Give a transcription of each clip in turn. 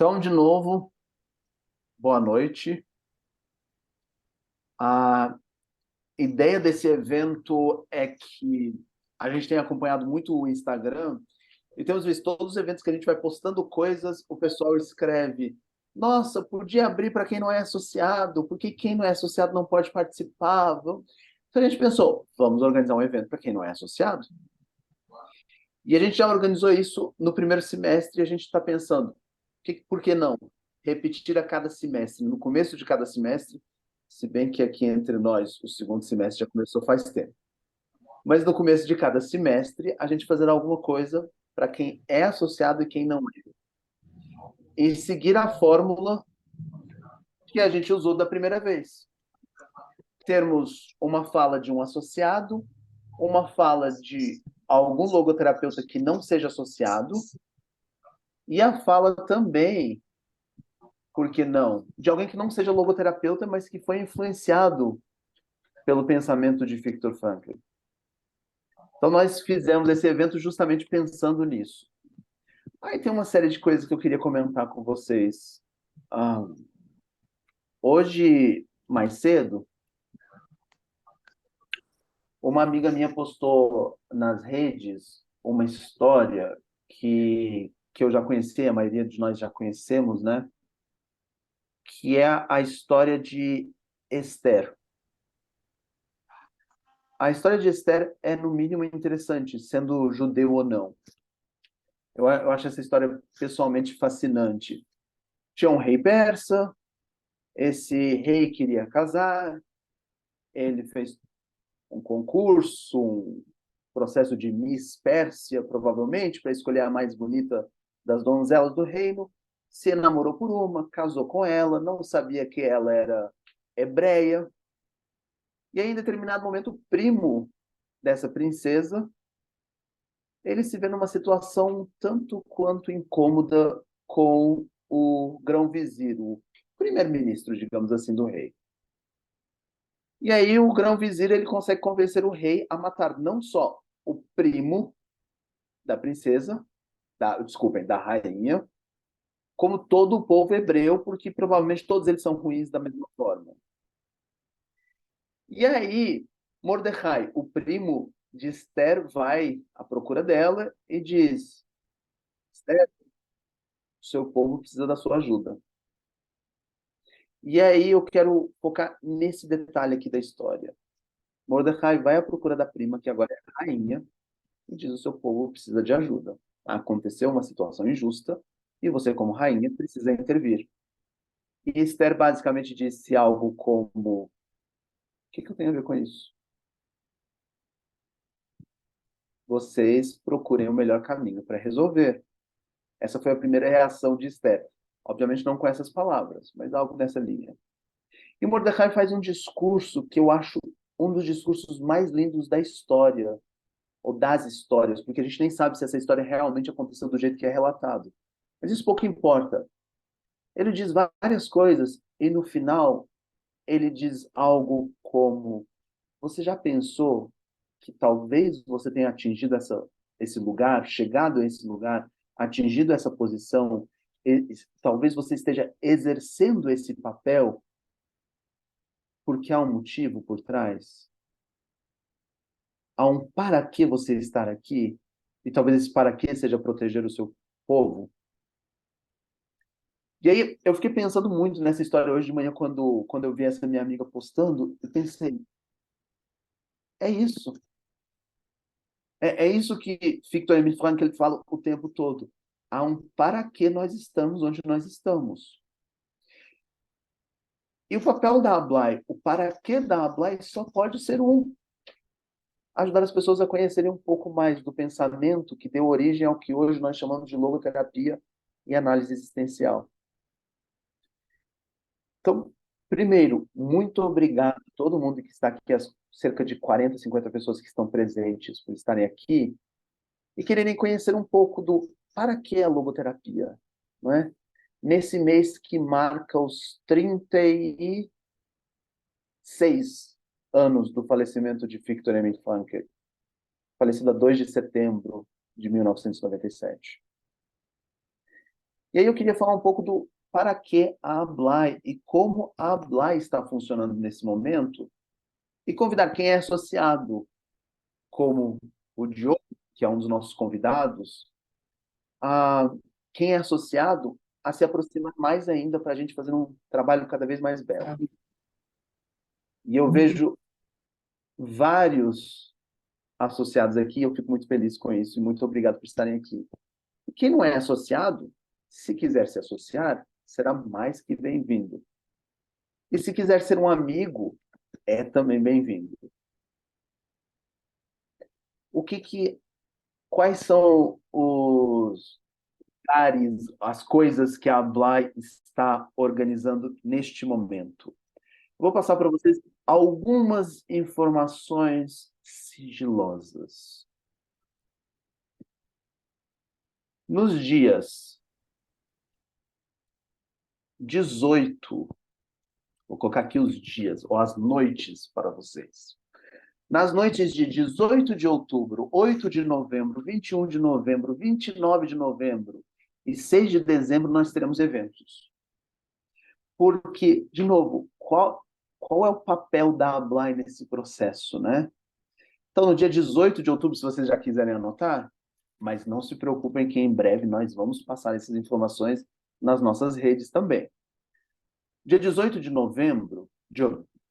Então, de novo, boa noite. A ideia desse evento é que a gente tem acompanhado muito o Instagram e temos visto todos os eventos que a gente vai postando coisas, o pessoal escreve: Nossa, podia abrir para quem não é associado, porque quem não é associado não pode participar. Então a gente pensou, vamos organizar um evento para quem não é associado? E a gente já organizou isso no primeiro semestre e a gente está pensando, por que não repetir a cada semestre, no começo de cada semestre, se bem que aqui entre nós o segundo semestre já começou faz tempo. Mas no começo de cada semestre, a gente fazer alguma coisa para quem é associado e quem não é. E seguir a fórmula que a gente usou da primeira vez. Termos uma fala de um associado, uma fala de algum logoterapeuta que não seja associado, e a fala também, por que não, de alguém que não seja logoterapeuta, mas que foi influenciado pelo pensamento de Viktor Frankl. Então, nós fizemos esse evento justamente pensando nisso. Aí tem uma série de coisas que eu queria comentar com vocês. Ah, hoje, mais cedo, uma amiga minha postou nas redes uma história que eu já conheci, a maioria de nós já conhecemos, né? Que é a história de Esther. A história de Esther é, no mínimo, interessante, sendo judeu ou não. Eu acho essa história pessoalmente fascinante. Tinha um rei persa, esse rei queria casar, ele fez um concurso, um processo de Miss Pérsia, provavelmente, para escolher a mais bonita das donzelas do reino. Se namorou por uma, casou com ela, não sabia que ela era hebreia. E aí, em determinado momento, o primo dessa princesa, ele se vê numa situação tanto quanto incômoda com o grão-vizir, o primeiro-ministro, digamos assim, do rei. E aí o grão-vizir ele consegue convencer o rei a matar não só o primo da princesa, desculpem, da rainha, como todo o povo hebreu, porque provavelmente todos eles são ruins da mesma forma. E aí Mordecai, o primo de Esther, vai à procura dela e diz: Esther, o seu povo precisa da sua ajuda. E aí eu quero focar nesse detalhe aqui da história. Mordecai vai à procura da prima, que agora é rainha, e diz: o seu povo precisa de ajuda. Aconteceu uma situação injusta e você, como rainha, precisa intervir. E Esther basicamente disse algo como: o que eu tenho a ver com isso? Vocês procurem o melhor caminho para resolver. Essa foi a primeira reação de Esther. Obviamente não com essas palavras, mas algo nessa linha. E Mordecai faz um discurso que eu acho um dos discursos mais lindos da história, ou das histórias, porque a gente nem sabe se essa história realmente aconteceu do jeito que é relatado. Mas isso pouco importa. Ele diz várias coisas e no final ele diz algo como: você já pensou que talvez você tenha atingido esse lugar, chegado a esse lugar, atingido essa posição, talvez você esteja exercendo esse papel porque há um motivo por trás? Há um para que você estar aqui? E talvez esse para que seja proteger o seu povo? E aí eu fiquei pensando muito nessa história hoje de manhã, quando eu vi essa minha amiga postando, eu pensei, é isso. É isso que Viktor Emil Frankl fala o tempo todo. Há um para que nós estamos onde nós estamos. E o papel da Ablai, o para que da Ablai só pode ser um. Ajudar as pessoas a conhecerem um pouco mais do pensamento que deu origem ao que hoje nós chamamos de logoterapia e análise existencial. Então, primeiro, muito obrigado a todo mundo que está aqui, as cerca de 40, 50 pessoas que estão presentes, por estarem aqui e quererem conhecer um pouco do para que a logoterapia, não é? Nesse mês que marca os 36 anos do falecimento de Viktor Emil Frankl, falecido a 2 de setembro de 1997. E aí eu queria falar um pouco do para que a Ablai e como a Ablai está funcionando nesse momento e convidar quem é associado, como o Diogo, que é um dos nossos convidados, a quem é associado a se aproximar mais ainda para a gente fazer um trabalho cada vez mais belo. E eu vejo vários associados aqui, eu fico muito feliz com isso e muito obrigado por estarem aqui. E quem não é associado, se quiser se associar, será mais que bem-vindo. E se quiser ser um amigo, é também bem-vindo. Quais são os lugares, as coisas que a Blay está organizando neste momento? Vou passar para vocês algumas informações sigilosas. Nos dias 18, vou colocar aqui os dias, ou as noites para vocês. Nas noites de 18 de outubro, 8 de novembro, 21 de novembro, 29 de novembro e 6 de dezembro, nós teremos eventos. Porque, de novo, qual é o papel da Ablai nesse processo, né? Então, no dia 18 de outubro, se vocês já quiserem anotar, mas não se preocupem que em breve nós vamos passar essas informações nas nossas redes também. Dia 18 de novembro,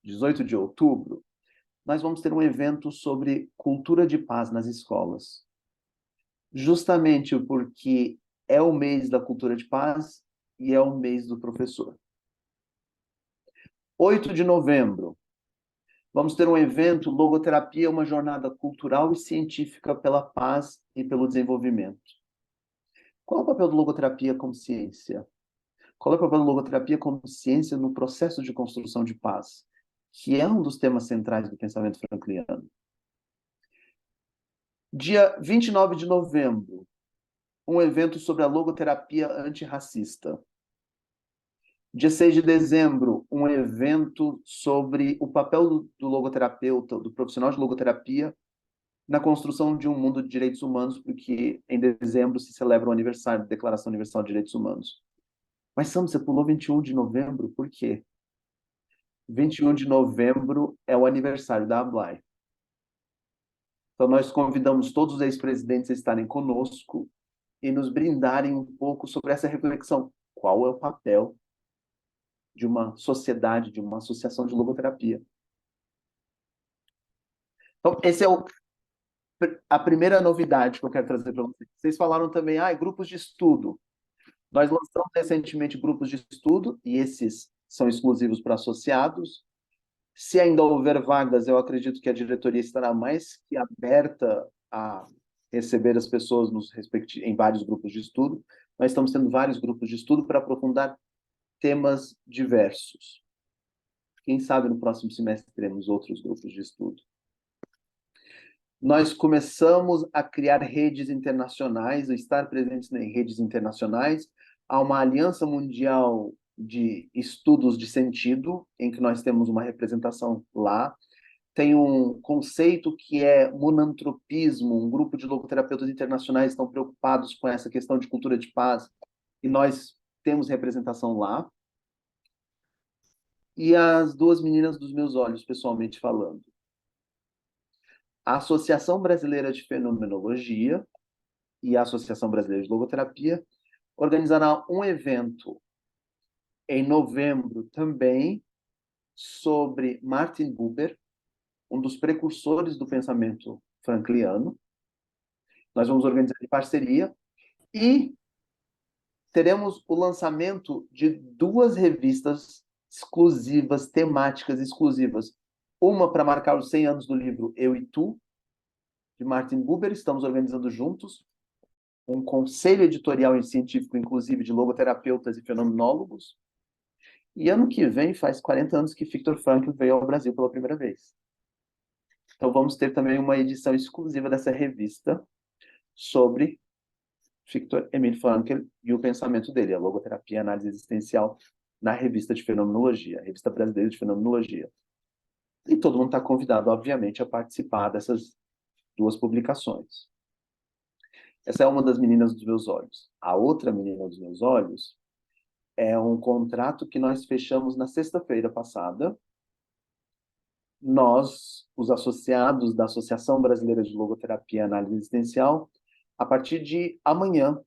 18 de outubro, nós vamos ter um evento sobre cultura de paz nas escolas. Justamente porque é o mês da cultura de paz e é o mês do professor. 8 de novembro, vamos ter um evento Logoterapia, uma jornada cultural e científica pela paz e pelo desenvolvimento. Qual é o papel da logoterapia como ciência? Qual é o papel da logoterapia como ciência no processo de construção de paz? Que é um dos temas centrais do pensamento frankliano. Dia 29 de novembro, um evento sobre a logoterapia antirracista. Dia 6 de dezembro, um evento sobre o papel do logoterapeuta, do profissional de logoterapia, na construção de um mundo de direitos humanos, porque em dezembro se celebra o aniversário da Declaração Universal de Direitos Humanos. Mas, Sam, você pulou 21 de novembro, por quê? 21 de novembro é o aniversário da Ablai. Então, nós convidamos todos os ex-presidentes a estarem conosco e nos brindarem um pouco sobre essa reflexão. Qual é o papel de uma sociedade, de uma associação de logoterapia? Então, essa é a primeira novidade que eu quero trazer para vocês. Vocês falaram também, grupos de estudo. Nós lançamos recentemente grupos de estudo, e esses são exclusivos para associados. Se ainda houver vagas, eu acredito que a diretoria estará mais que aberta a receber as pessoas em vários grupos de estudo. Nós estamos tendo vários grupos de estudo para aprofundar temas diversos. Quem sabe no próximo semestre teremos outros grupos de estudo. Nós começamos a criar redes internacionais, a estar presentes em redes internacionais. Há uma aliança mundial de estudos de sentido, em que nós temos uma representação lá. Tem um conceito que é monantropismo, um grupo de logoterapeutas internacionais estão preocupados com essa questão de cultura de paz, e nós temos representação lá. E as duas meninas dos meus olhos, pessoalmente falando. A Associação Brasileira de Fenomenologia e a Associação Brasileira de Logoterapia organizará um evento em novembro também sobre Martin Buber, um dos precursores do pensamento frankliano. Nós vamos organizar em parceria e teremos o lançamento de duas revistas exclusivas, temáticas exclusivas. Uma para marcar os 100 anos do livro Eu e Tu, de Martin Buber. Estamos organizando juntos um conselho editorial e científico, inclusive, de logoterapeutas e fenomenólogos. E ano que vem faz 40 anos que Viktor Frankl veio ao Brasil pela primeira vez. Então vamos ter também uma edição exclusiva dessa revista sobre Viktor Emil Frankl e o pensamento dele, a logoterapia e a análise existencial, na revista de fenomenologia, a revista brasileira de fenomenologia. E todo mundo está convidado, obviamente, a participar dessas duas publicações. Essa é uma das meninas dos meus olhos. A outra menina dos meus olhos é um contrato que nós fechamos na sexta-feira passada. Nós, os associados da Associação Brasileira de Logoterapia e Análise Existencial, a partir de amanhã,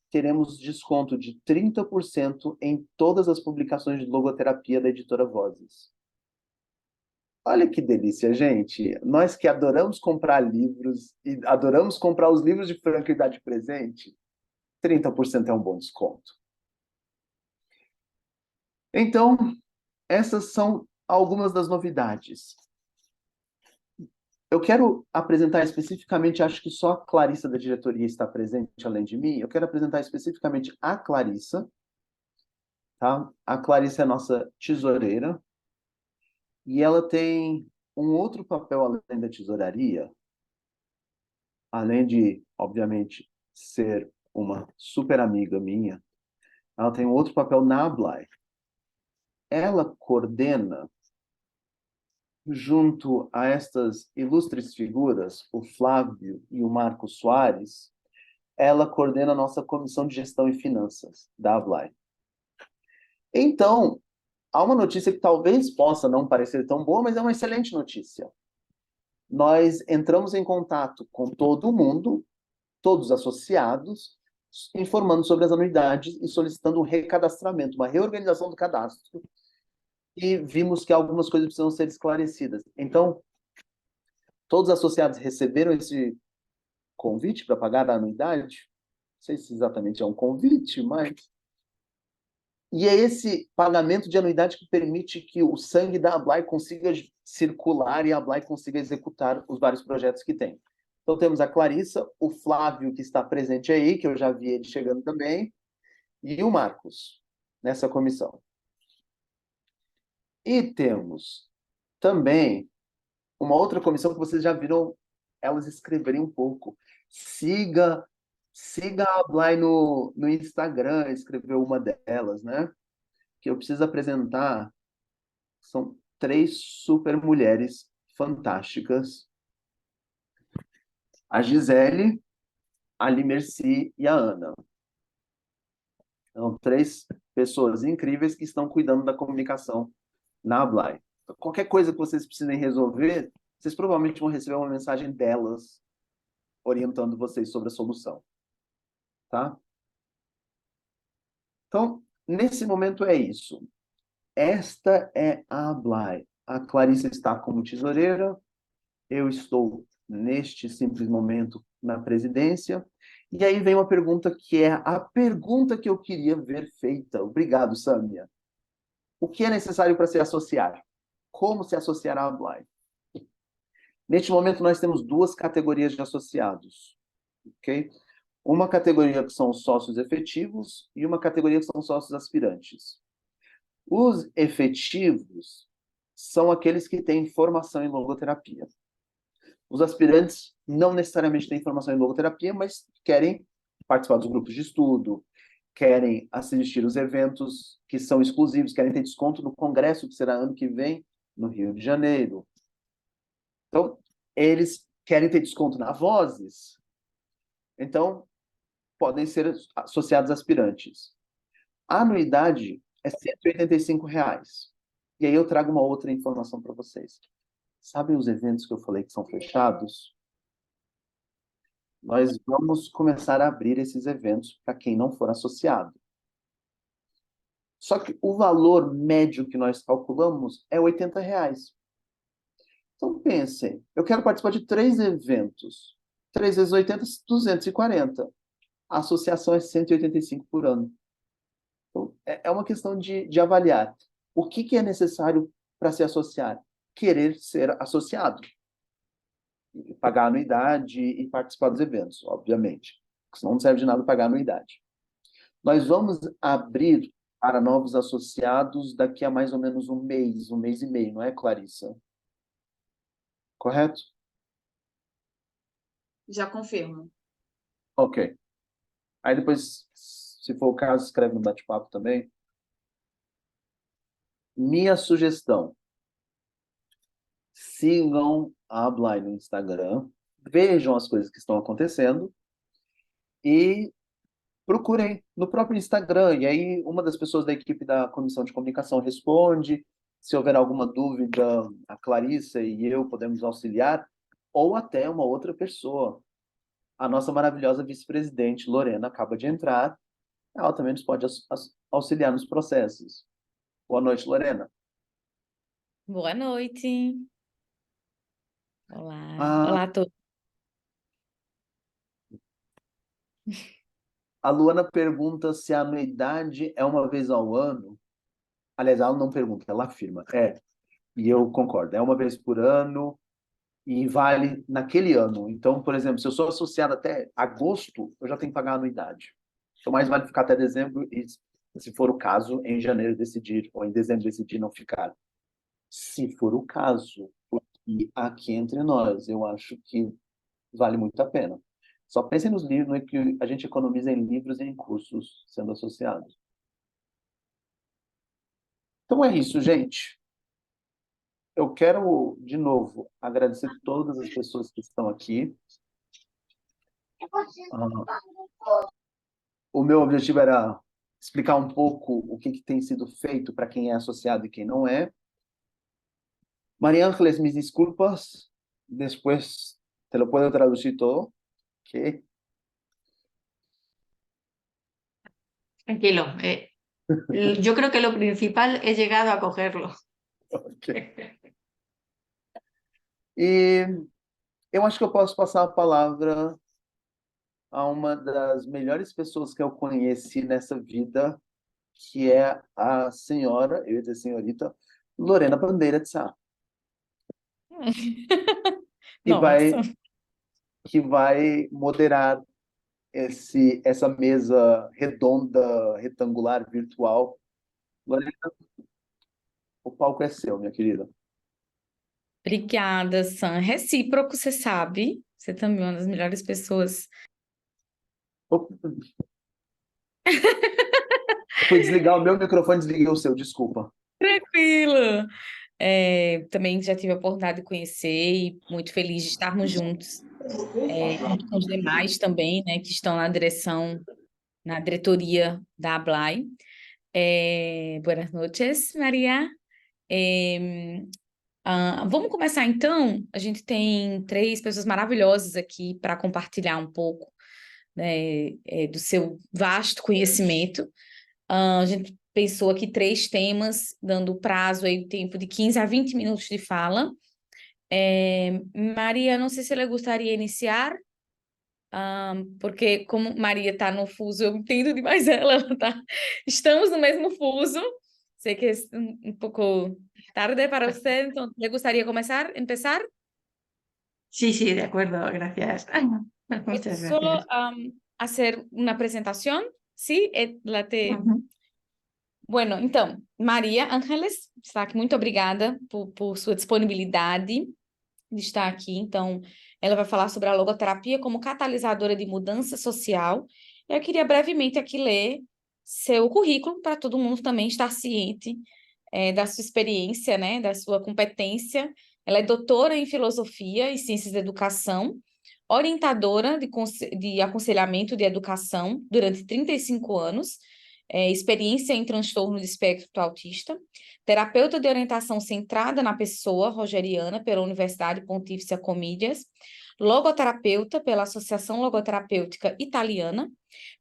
teremos desconto de 30% em todas as publicações de logoterapia da editora Vozes. Olha que delícia, gente. Nós que adoramos comprar livros e adoramos comprar os livros de Franca e dar de presente, 30% é um bom desconto. Então, essas são algumas das novidades. Eu quero apresentar especificamente, acho que só a Clarissa da diretoria está presente, além de mim. Eu quero apresentar especificamente a Clarissa, tá? A Clarissa é a nossa tesoureira, e ela tem um outro papel além da tesouraria, além de, obviamente, ser uma super amiga minha, ela tem um outro papel na Ablai. Ela coordena, junto a estas ilustres figuras, o Flávio e o Marco Soares, ela coordena a nossa Comissão de Gestão e Finanças da Ablai. Então, há uma notícia que talvez possa não parecer tão boa, mas é uma excelente notícia. Nós entramos em contato com todo mundo, todos os associados, informando sobre as anuidades e solicitando um recadastramento, uma reorganização do cadastro, e vimos que algumas coisas precisam ser esclarecidas. Então, todos os associados receberam esse convite para pagar a anuidade? Não sei se exatamente é um convite, mas... E é esse pagamento de anuidade que permite que o sangue da Ablai consiga circular e a Ablai consiga executar os vários projetos que tem. Então temos a Clarissa, o Flávio, que está presente aí, que eu já vi ele chegando também, e o Marcos, nessa comissão. E temos também uma outra comissão que vocês já viram elas escreverem um pouco. Siga a Ablai no Instagram, escreveu uma delas, né? Que eu preciso apresentar. São 3 super mulheres fantásticas. A Gisele, a Limerci e a Ana. São 3 pessoas incríveis que estão cuidando da comunicação na Ablai. Qualquer coisa que vocês precisem resolver, vocês provavelmente vão receber uma mensagem delas orientando vocês sobre a solução. Tá? Então, nesse momento é isso. Esta é a Ablai. A Clarissa está como tesoureira, eu estou, neste simples momento, na presidência. E aí vem uma pergunta que é a pergunta que eu queria ver feita. Obrigado, Sâmia. O que é necessário para se associar? Como se associar à Ablai? Neste momento, nós temos 2 categorias de associados. Ok? Uma categoria que são os sócios efetivos e uma categoria que são sócios aspirantes. Os efetivos são aqueles que têm formação em logoterapia. Os aspirantes não necessariamente têm formação em logoterapia, mas querem participar dos grupos de estudo, querem assistir os eventos que são exclusivos, querem ter desconto no congresso que será ano que vem, no Rio de Janeiro. Então, eles querem ter desconto na Vozes, então podem ser associados aspirantes. A anuidade é R$ 185. E aí eu trago uma outra informação para vocês. Sabem os eventos que eu falei que são fechados? Nós vamos começar a abrir esses eventos para quem não for associado. Só que o valor médio que nós calculamos é R$ 80. Então pensem, eu quero participar de 3 eventos. 3 vezes 80, 240. A associação é 185 por ano. Então, é uma questão de avaliar. O que é necessário para se associar? Querer ser associado. Pagar anuidade e participar dos eventos, obviamente. Porque senão não serve de nada pagar anuidade. Nós vamos abrir para novos associados daqui a mais ou menos um mês e meio, não é, Clarissa? Correto? Já confirmo. Ok. Aí depois, se for o caso, escreve no bate-papo também. Minha sugestão: sigam a Ablai no Instagram, vejam as coisas que estão acontecendo e procurem no próprio Instagram. E aí, uma das pessoas da equipe da comissão de comunicação responde. Se houver alguma dúvida, a Clarissa e eu podemos auxiliar, ou até uma outra pessoa. A nossa maravilhosa vice-presidente, Lorena, acaba de entrar. Ela também nos pode auxiliar nos processos. Boa noite, Lorena. Boa noite. Olá. A, Olá a todos. a Luana pergunta se a anuidade é uma vez ao ano. Aliás, ela não pergunta, ela afirma. E eu concordo. É uma vez por ano e vale naquele ano. Então, por exemplo, se eu sou associado até agosto, eu já tenho que pagar a anuidade. Então, mais vale ficar até dezembro e, se for o caso, em janeiro decidir, ou em dezembro decidir não ficar. Se for o caso, e aqui entre nós, eu acho que vale muito a pena. Só pensem nos livros, no que a gente economiza em livros e em cursos sendo associados. Então é isso, gente. Eu quero, de novo, agradecer todas as pessoas que estão aqui. Ah, o meu objetivo era explicar um pouco o que tem sido feito para quem é associado e quem não é. María Ángeles, mis disculpas. Después te lo puedo traducir todo. ¿Ok? Tranquilo. Yo creo que lo principal he llegado a cogerlo. Ok. E eu acho que eu posso passar a palavra a uma das melhores pessoas que eu conheci nessa vida, que é a senhora, eu ia dizer senhorita, Lorena Bandeira de Sá, que Nossa. que vai moderar essa mesa redonda, retangular, virtual. Lorena, o palco é seu, minha querida. Obrigada, Sam. Recíproco, você sabe. Você também é uma das melhores pessoas. Fui desligar o meu microfone, desliguei o seu, desculpa. Tranquilo. Também já tive a oportunidade de conhecer e muito feliz de estarmos juntos, junto com os demais também, né, que estão na diretoria da ABLAI. Buenas noches, Maria. Vamos começar então. A gente tem 3 pessoas maravilhosas aqui para compartilhar um pouco, né, do seu vasto conhecimento. A gente pensou aqui 3 temas, dando prazo aí, tempo de 15 a 20 minutos de fala. Maria, não sei se ela gostaria de iniciar, porque como Maria está no fuso, eu entendo demais ela tá... Estamos no mesmo fuso. Sei que é um pouco tarde para você, então, ¿le gustaría empezar? Sí, sí, de acuerdo, gracias. Muchas Solo gracias. hacer una presentación, ¿sí? Ujú. Bueno, então, Maria Ángeles está aqui, muito obrigada por sua disponibilidade de estar aqui. Então, ela vai falar sobre a logoterapia como catalisadora de mudança social. Eu queria brevemente aqui ler seu currículo para todo mundo também estar ciente da sua experiência, né, da sua competência. Ela é doutora em filosofia e ciências da educação, orientadora de aconselhamento de educação durante 35 anos, experiência em transtorno de espectro autista, terapeuta de orientação centrada na pessoa rogeriana pela Universidade Pontifícia Comilhas, logoterapeuta pela Associação Logoterapêutica Italiana,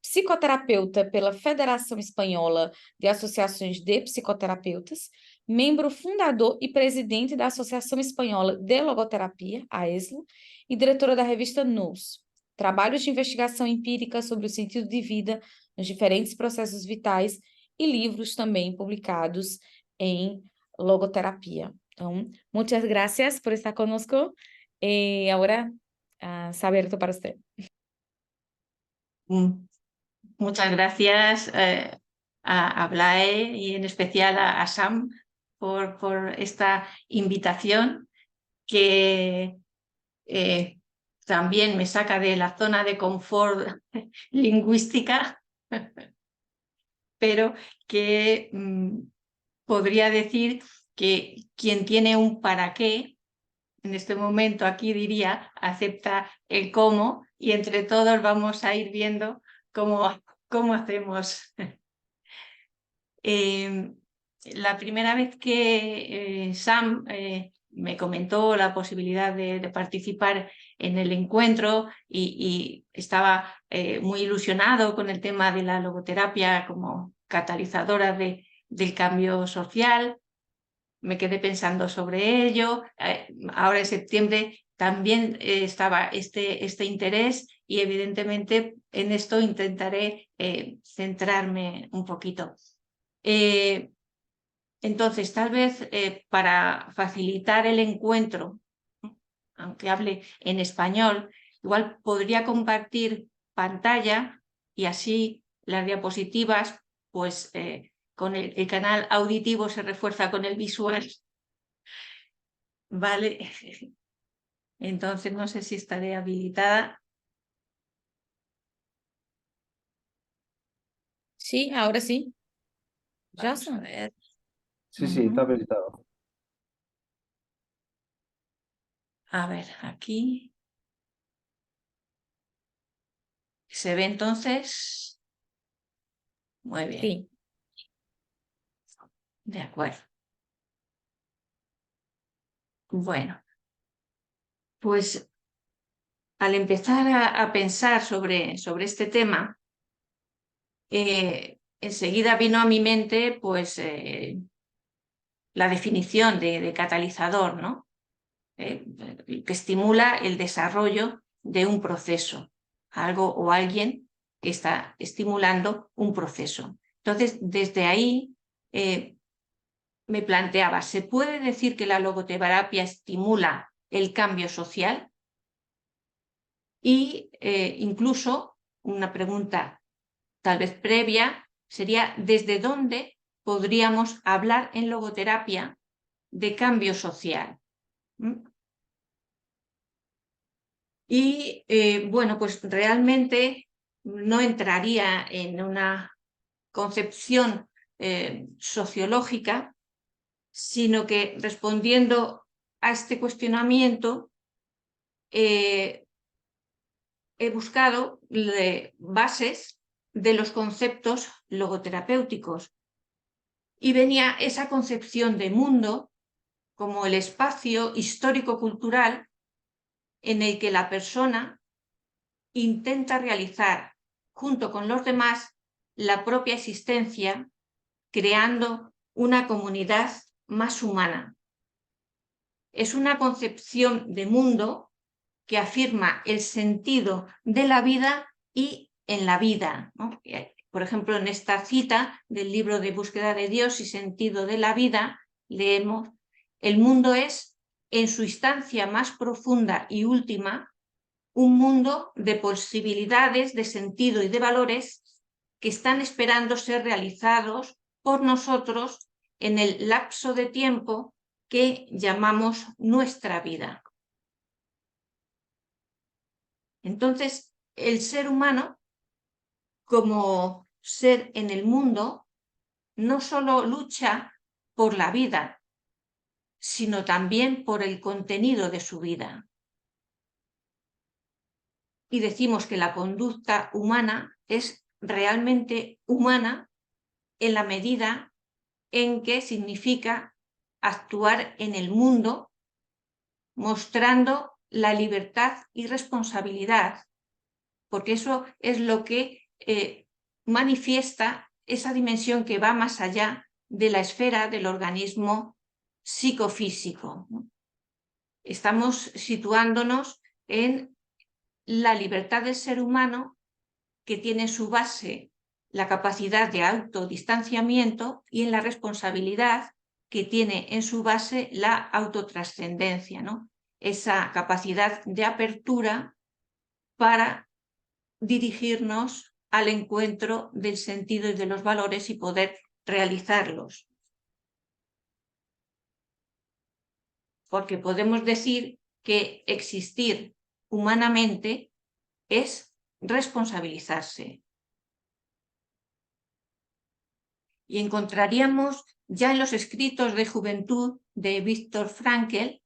psicoterapeuta pela Federação Espanhola de Associações de Psicoterapeutas, membro fundador e presidente da Associação Espanhola de Logoterapia, a ESLO, e diretora da revista Nous, trabalhos de investigação empírica sobre o sentido de vida nos diferentes processos vitais e livros também publicados em logoterapia. Então, muitas gracias por estar conosco e agora está aberto para você. Muchas gracias a Blae y en especial a Sam por esta invitación que también me saca de la zona de confort lingüística, pero que podría decir que quien tiene un para qué en este momento aquí diría, acepta el cómo y entre todos vamos a ir viendo cómo hacemos. La primera vez que Sam me comentó la posibilidad de participar en el encuentro y estaba muy ilusionado con el tema de la logoterapia como catalizadora del cambio social, me quedé pensando sobre ello. Ahora en septiembre también estaba este interés y evidentemente en esto intentaré centrarme un poquito. Entonces, tal vez para facilitar el encuentro, aunque hable en español, igual podría compartir pantalla y así las diapositivas, pues con el canal auditivo se refuerza con el visual. Vale. Entonces, no sé si estaré habilitada. Sí, ahora sí. Vamos a Jason. ver. Sí, sí, está habilitado. A ver, aquí. ¿Se ve entonces? Muy bien. Sí. De acuerdo. Bueno, pues al empezar a pensar sobre este tema, enseguida vino a mi mente pues la definición de catalizador, ¿no? Que estimula el desarrollo de un proceso, algo o alguien que está estimulando un proceso. Entonces, desde ahí me planteaba, ¿se puede decir que la logoterapia estimula el cambio social? Y incluso una pregunta tal vez previa sería, ¿desde dónde podríamos hablar en logoterapia de cambio social? Y bueno, pues realmente no entraría en una concepción sociológica, sino que respondiendo a este cuestionamiento he buscado bases de los conceptos logoterapéuticos y venía esa concepción de mundo como el espacio histórico-cultural en el que la persona intenta realizar junto con los demás la propia existencia, creando una comunidad más humana. Es una concepción de mundo que afirma el sentido de la vida y en la vida, ¿no? Por ejemplo, en esta cita del libro de Búsqueda de Dios y Sentido de la Vida, leemos: el mundo es, en su instancia más profunda y última, un mundo de posibilidades, de sentido y de valores que están esperando ser realizados por nosotros en el lapso de tiempo que llamamos nuestra vida. Entonces, el ser humano, como ser en el mundo, no solo lucha por la vida, sino también por el contenido de su vida. Y decimos que la conducta humana es realmente humana en la medida en que significa actuar en el mundo, mostrando la libertad y responsabilidad, porque eso es lo que manifiesta esa dimensión que va más allá de la esfera del organismo psicofísico. Estamos situándonos en la libertad del ser humano, que tiene en su base la capacidad de autodistanciamiento, y en la responsabilidad, que tiene en su base la autotrascendencia, ¿no? Esa capacidad de apertura para dirigirnos al encuentro del sentido y de los valores y poder realizarlos. Porque podemos decir que existir humanamente es responsabilizarse. Y encontraríamos ya en los escritos de juventud de Viktor Frankl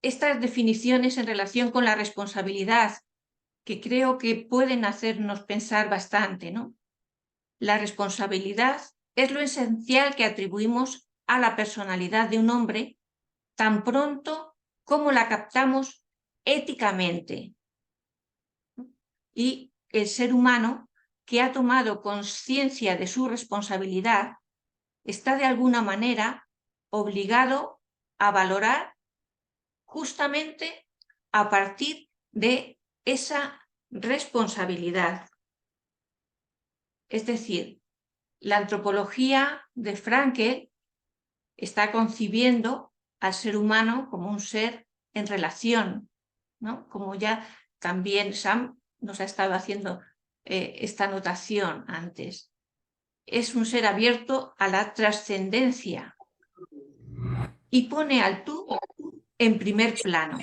estas definiciones en relación con la responsabilidad, que creo que pueden hacernos pensar bastante, ¿no? La responsabilidad es lo esencial que atribuimos a la personalidad de un hombre tan pronto como la captamos éticamente. Y el ser humano que ha tomado conciencia de su responsabilidad está de alguna manera obligado a valorar justamente a partir de esa responsabilidad. Es decir, la antropología de Frankl está concibiendo al ser humano como un ser en relación, ¿no? Como ya también Sam nos ha estado haciendo esta anotación antes. Es un ser abierto a la trascendencia y pone al tú en primer plano.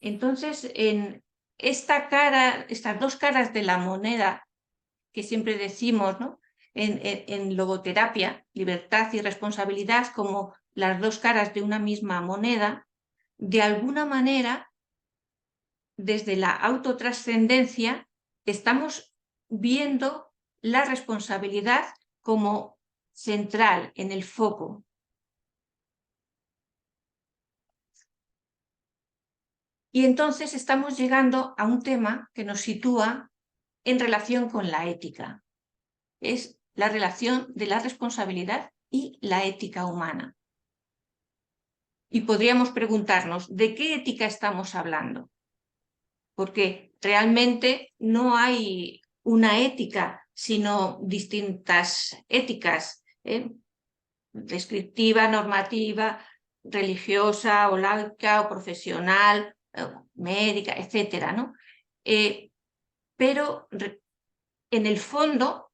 Entonces, en estas dos caras de la moneda que siempre decimos, ¿no? En logoterapia, libertad y responsabilidad como las dos caras de una misma moneda, de alguna manera, desde la autotrascendencia, estamos viendo la responsabilidad como central, en el foco. Y entonces estamos llegando a un tema que nos sitúa en relación con la ética. Es la relación de la responsabilidad y la ética humana. Y podríamos preguntarnos, ¿de qué ética estamos hablando? Porque realmente no hay una ética, sino distintas éticas, descriptiva, normativa, religiosa, o laica, o profesional, médica, etcétera, ¿no? Pero en el fondo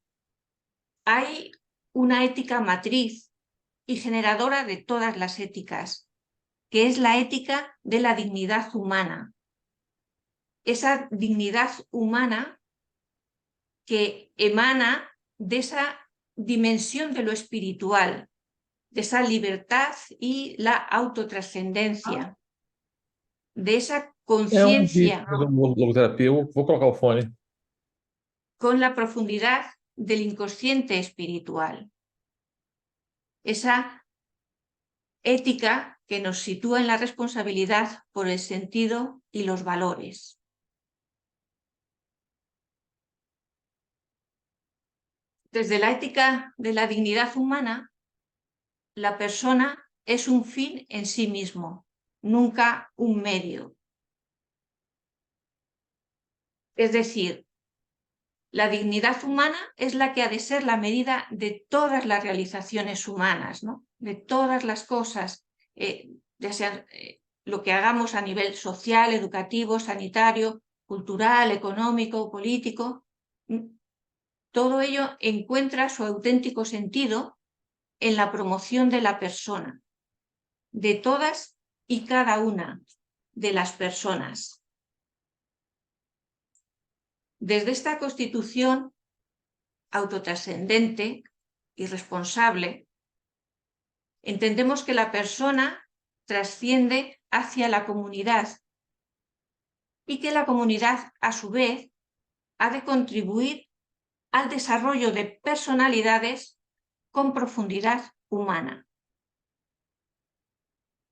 hay una ética matriz y generadora de todas las éticas, que es la ética de la dignidad humana. Esa dignidad humana que emana de esa dimensión de lo espiritual, de esa libertad y la autotrascendencia, de esa conciencia Logoterapia, eu vou colocar o fone. con la profundidad del inconsciente espiritual. Esa ética que nos sitúa en la responsabilidad por el sentido y los valores. Desde la ética de la dignidad humana, la persona es un fin en sí mismo, nunca un medio. Es decir, la dignidad humana es la que ha de ser la medida de todas las realizaciones humanas, ¿no? De todas las cosas, ya sea lo que hagamos a nivel social, educativo, sanitario, cultural, económico, político. Todo ello encuentra su auténtico sentido en la promoción de la persona, de todas y cada una de las personas. Desde esta constitución autotrascendente y responsable, entendemos que la persona trasciende hacia la comunidad y que la comunidad, a su vez, ha de contribuir al desarrollo de personalidades con profundidad humana.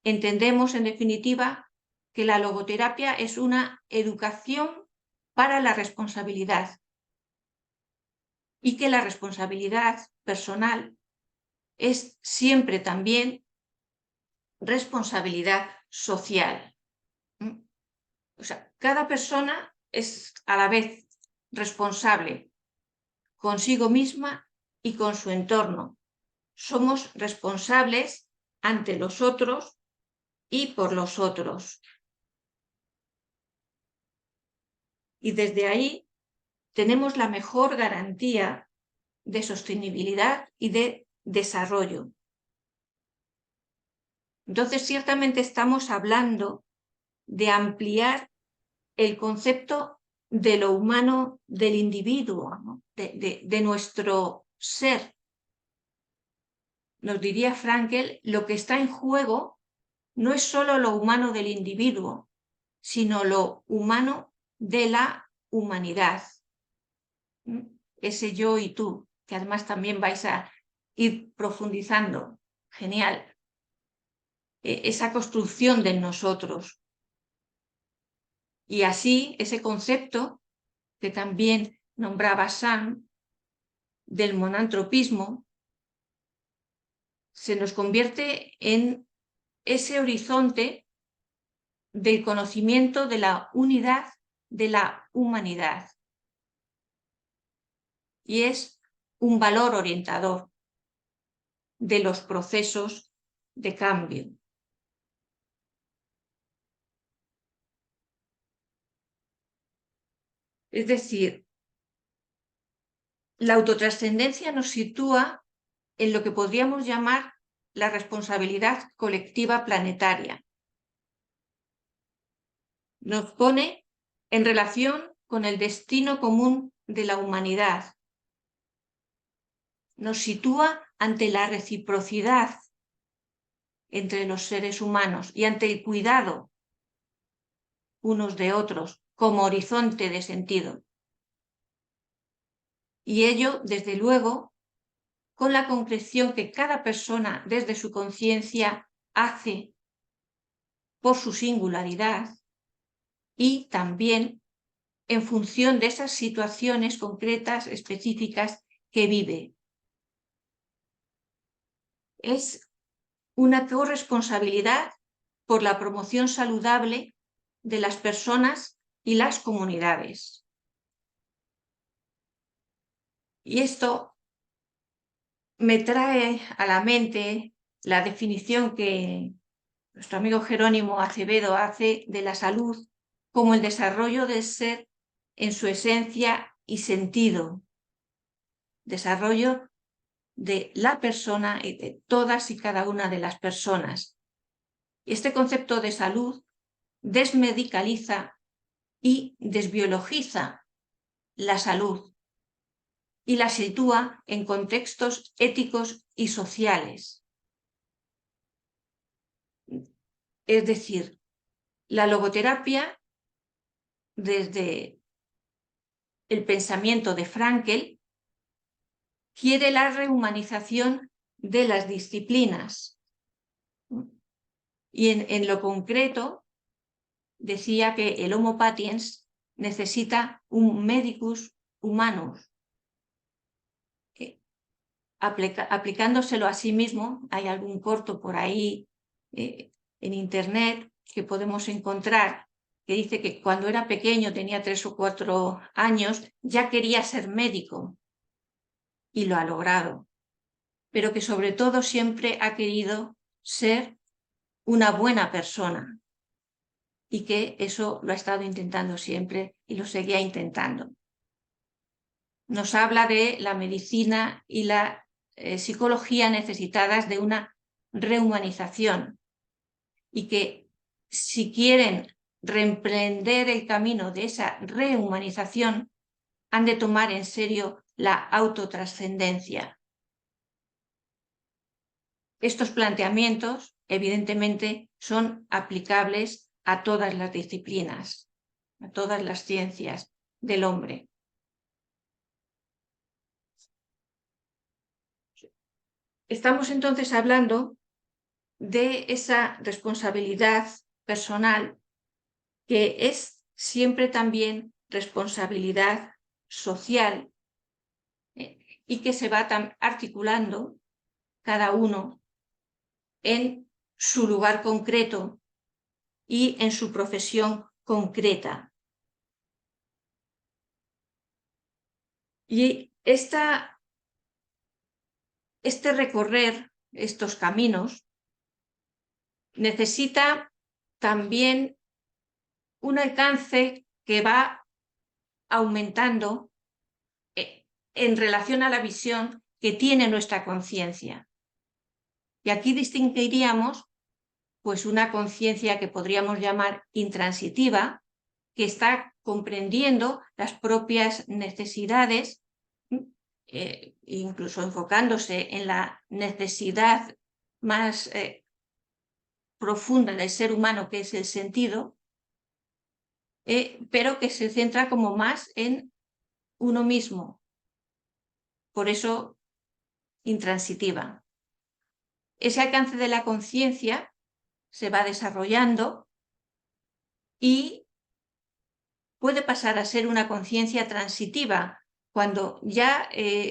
Entendemos, en definitiva, que la logoterapia es una educación para la responsabilidad y que la responsabilidad personal es siempre también responsabilidad social. O sea, cada persona es a la vez responsable consigo misma y con su entorno. Somos responsables ante los otros y por los otros. Y desde ahí tenemos la mejor garantía de sostenibilidad y de desarrollo. Entonces, ciertamente estamos hablando de ampliar el concepto de lo humano del individuo, ¿no? de nuestro ser. Nos diría Frankl, lo que está en juego no es solo lo humano del individuo, sino lo humano de la humanidad. Ese yo y tú, que además también vais a ir profundizando. Genial. Esa construcción de nosotros. Y así ese concepto que también nombraba Sam del monantropismo se nos convierte en ese horizonte del conocimiento de la unidad de la humanidad. Y es un valor orientador de los procesos de cambio. Es decir, la autotrascendencia nos sitúa en lo que podríamos llamar la responsabilidad colectiva planetaria. Nos pone en relación con el destino común de la humanidad. Nos sitúa ante la reciprocidad entre los seres humanos y ante el cuidado unos de otros como horizonte de sentido. Y ello, desde luego, con la concreción que cada persona desde su conciencia hace por su singularidad y también en función de esas situaciones concretas, específicas que vive. Es una corresponsabilidad por la promoción saludable de las personas y las comunidades. Y esto me trae a la mente la definición que nuestro amigo Jerónimo Acevedo hace de la salud como el desarrollo del ser en su esencia y sentido. Desarrollo de la persona y de todas y cada una de las personas. Este concepto de salud desmedicaliza y desbiologiza la salud y la sitúa en contextos éticos y sociales. Es decir, la logoterapia, desde el pensamiento de Frankl, quiere la rehumanización de las disciplinas. Y en lo concreto, decía que el Homo patiens necesita un medicus humanus. Aplicándoselo a sí mismo, hay algún corto por ahí en internet que podemos encontrar que dice que cuando era pequeño, tenía 3 o 4 años, ya quería ser médico y lo ha logrado, pero que sobre todo siempre ha querido ser una buena persona y que eso lo ha estado intentando siempre y lo seguía intentando. Nos habla de la medicina y la psicología necesitadas de una rehumanización y que si quieren reemprender el camino de esa rehumanización han de tomar en serio la autotrascendencia. Estos planteamientos, evidentemente, son aplicables a todas las disciplinas, a todas las ciencias del hombre. Estamos entonces hablando de esa responsabilidad personal que es siempre también responsabilidad social y que se va articulando cada uno en su lugar concreto y en su profesión concreta. Y este recorrer estos caminos necesita también un alcance que va aumentando en relación a la visión que tiene nuestra conciencia. Y aquí distinguiríamos pues una conciencia que podríamos llamar intransitiva, que está comprendiendo las propias necesidades, incluso enfocándose en la necesidad más profunda del ser humano, que es el sentido, pero que se centra como más en uno mismo. Por eso, intransitiva. Ese alcance de la conciencia se va desarrollando y puede pasar a ser una conciencia transitiva, cuando ya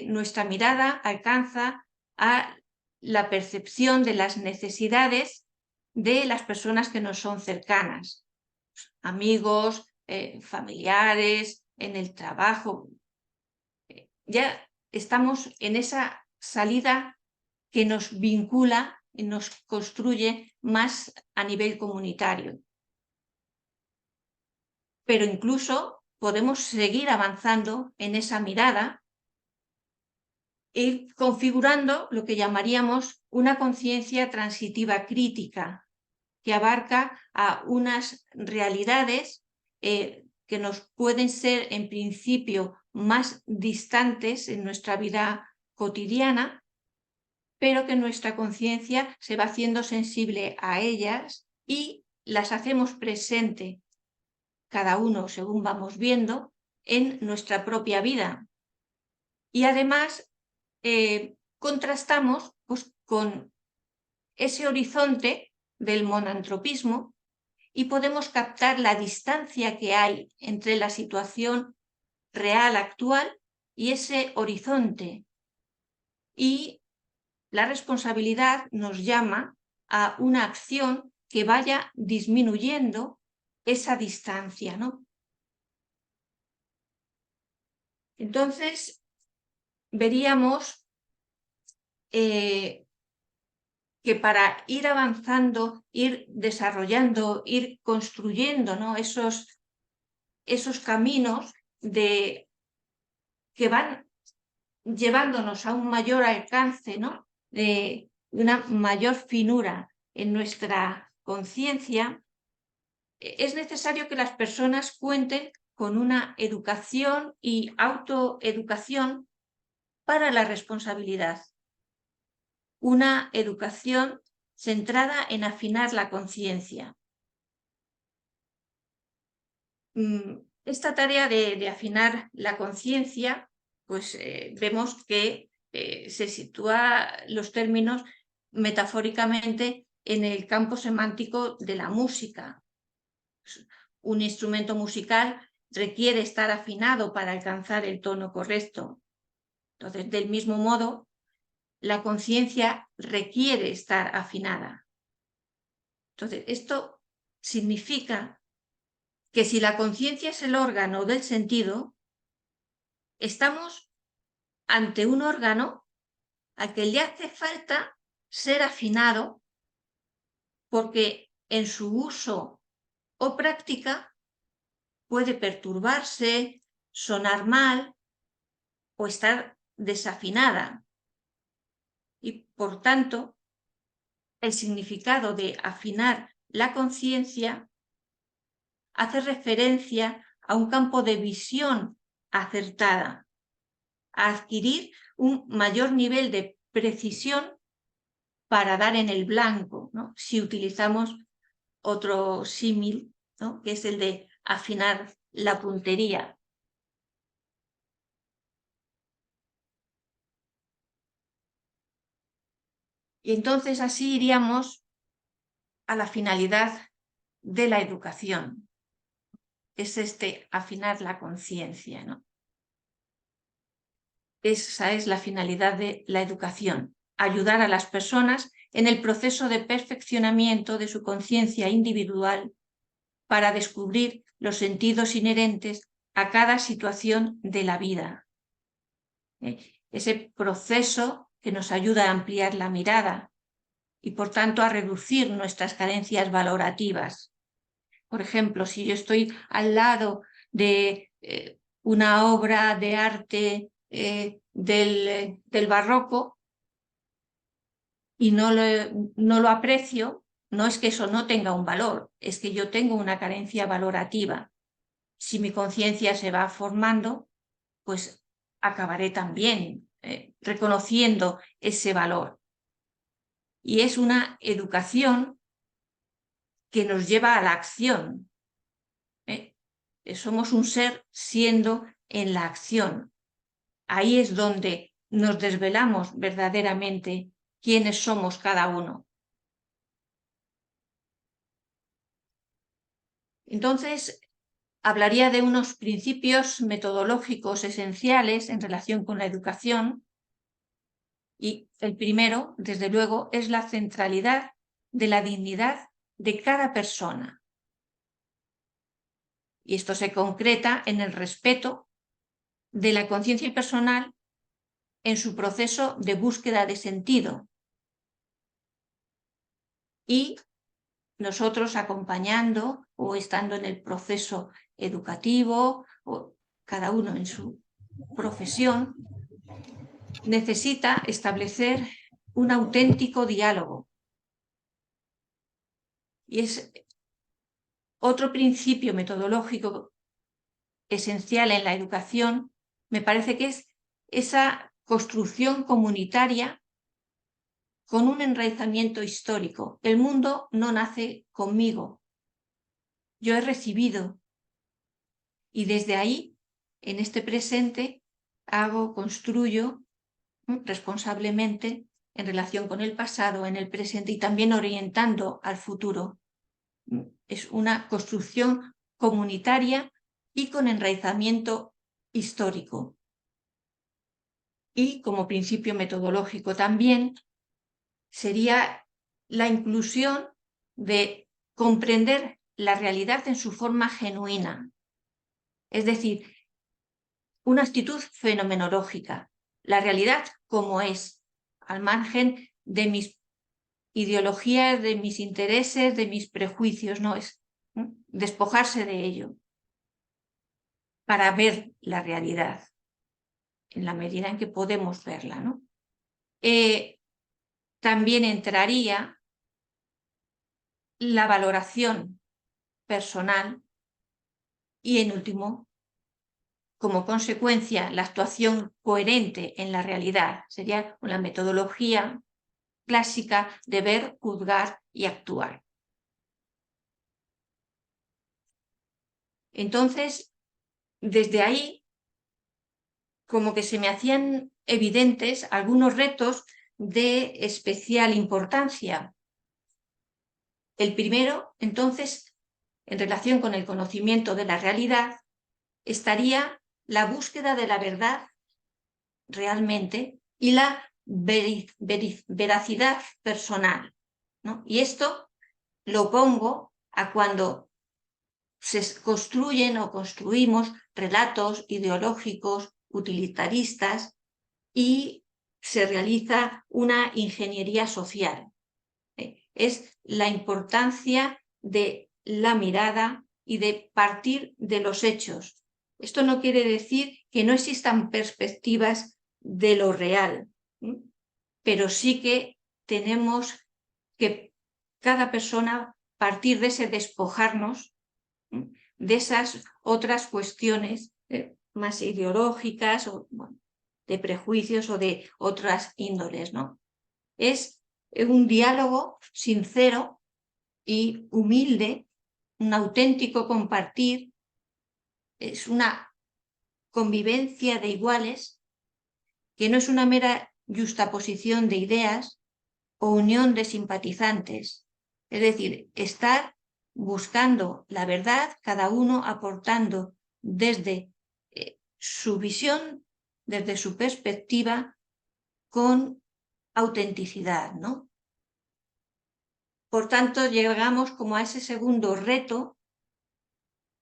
nuestra mirada alcanza a la percepción de las necesidades de las personas que nos son cercanas, amigos, familiares, en el trabajo. Ya estamos en esa salida que nos vincula y nos construye más a nivel comunitario. Pero incluso podemos seguir avanzando en esa mirada y configurando lo que llamaríamos una conciencia transitiva crítica, que abarca a unas realidades que nos pueden ser en principio más distantes en nuestra vida cotidiana, pero que nuestra conciencia se va haciendo sensible a ellas y las hacemos presente, cada uno según vamos viendo, en nuestra propia vida. Y además contrastamos pues, con ese horizonte del monantropismo y podemos captar la distancia que hay entre la situación real actual y ese horizonte. Y la responsabilidad nos llama a una acción que vaya disminuyendo esa distancia, ¿no? Entonces, veríamos que para ir avanzando, ir desarrollando, ir construyendo, ¿no? esos caminos que van llevándonos a un mayor alcance, ¿no? De una mayor finura en nuestra conciencia, es necesario que las personas cuenten con una educación y autoeducación para la responsabilidad. Una educación centrada en afinar la conciencia. Esta tarea de afinar la conciencia, pues vemos que se sitúa los términos metafóricamente en el campo semántico de la música. Un instrumento musical requiere estar afinado para alcanzar el tono correcto. Entonces, del mismo modo, la conciencia requiere estar afinada. Entonces, esto significa que si la conciencia es el órgano del sentido, estamos ante un órgano al que le hace falta ser afinado porque en su uso o práctica puede perturbarse, sonar mal o estar desafinada. Y por tanto, el significado de afinar la conciencia hace referencia a un campo de visión acertada, a adquirir un mayor nivel de precisión para dar en el blanco, ¿no? Si utilizamos otro símil, ¿no? Que es el de afinar la puntería. Y entonces así iríamos a la finalidad de la educación. Es afinar la conciencia, ¿no? Esa es la finalidad de la educación, ayudar a las personas en el proceso de perfeccionamiento de su conciencia individual para descubrir los sentidos inherentes a cada situación de la vida. Ese proceso que nos ayuda a ampliar la mirada y, por tanto, a reducir nuestras carencias valorativas. Por ejemplo, si yo estoy al lado de una obra de arte del barroco y no lo aprecio, no es que eso no tenga un valor, es que yo tengo una carencia valorativa. Si mi conciencia se va formando, pues acabaré también reconociendo ese valor. Y es una educación que nos lleva a la acción. Somos un ser siendo en la acción. Ahí es donde nos desvelamos verdaderamente quiénes somos cada uno. Entonces, hablaría de unos principios metodológicos esenciales en relación con la educación. Y el primero, desde luego, es la centralidad de la dignidad de cada persona. Y esto se concreta en el respeto de la conciencia personal en su proceso de búsqueda de sentido. Y nosotros acompañando o estando en el proceso educativo, o cada uno en su profesión, necesita establecer un auténtico diálogo. Y es otro principio metodológico esencial en la educación, me parece que es esa construcción comunitaria con un enraizamiento histórico. El mundo no nace conmigo, yo he recibido y desde ahí, en este presente, construyo responsablemente en relación con el pasado, en el presente y también orientando al futuro. Es una construcción comunitaria y con enraizamiento histórico. Y como principio metodológico también sería la inclusión de comprender la realidad en su forma genuina, es decir, una actitud fenomenológica, la realidad como es, al margen de mis ideologías, de mis intereses, de mis prejuicios, no es despojarse de ello para ver la realidad en la medida en que podemos verla, ¿no? También entraría la valoración personal y, en último, como consecuencia, la actuación coherente en la realidad. Sería una metodología clásica de ver, juzgar y actuar. Entonces, desde ahí, como que se me hacían evidentes algunos retos de especial importancia. El primero, entonces, en relación con el conocimiento de la realidad, estaría la búsqueda de la verdad realmente y la veracidad personal, ¿no? Y esto lo pongo a cuando se construyen o construimos relatos ideológicos utilitaristas y se realiza una ingeniería social. Es la importancia de la mirada y de partir de los hechos. Esto no quiere decir que no existan perspectivas de lo real, pero sí que tenemos que cada persona partir de ese despojarnos de esas otras cuestiones más ideológicas o de prejuicios o de otras índoles, ¿no? Es un diálogo sincero y humilde, un auténtico compartir, es una convivencia de iguales que no es una mera yuxtaposición de ideas o unión de simpatizantes, es decir, estar buscando la verdad, cada uno aportando desde su visión, desde su perspectiva, con autenticidad, ¿no? Por tanto, llegamos como a ese segundo reto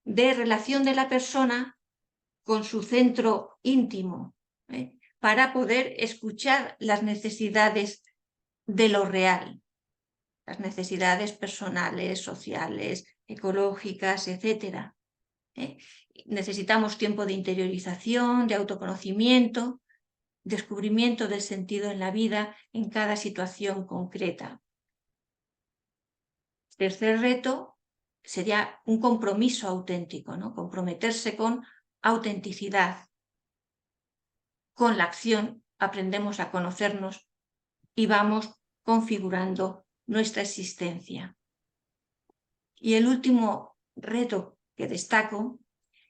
de relación de la persona con su centro íntimo, para poder escuchar las necesidades de lo real, las necesidades personales, sociales, ecológicas, etc. Necesitamos tiempo de interiorización, de autoconocimiento, descubrimiento del sentido en la vida en cada situación concreta. Tercer reto sería un compromiso auténtico, ¿no? Comprometerse con autenticidad. Con la acción aprendemos a conocernos y vamos configurando nuestra existencia. Y el último reto que destaco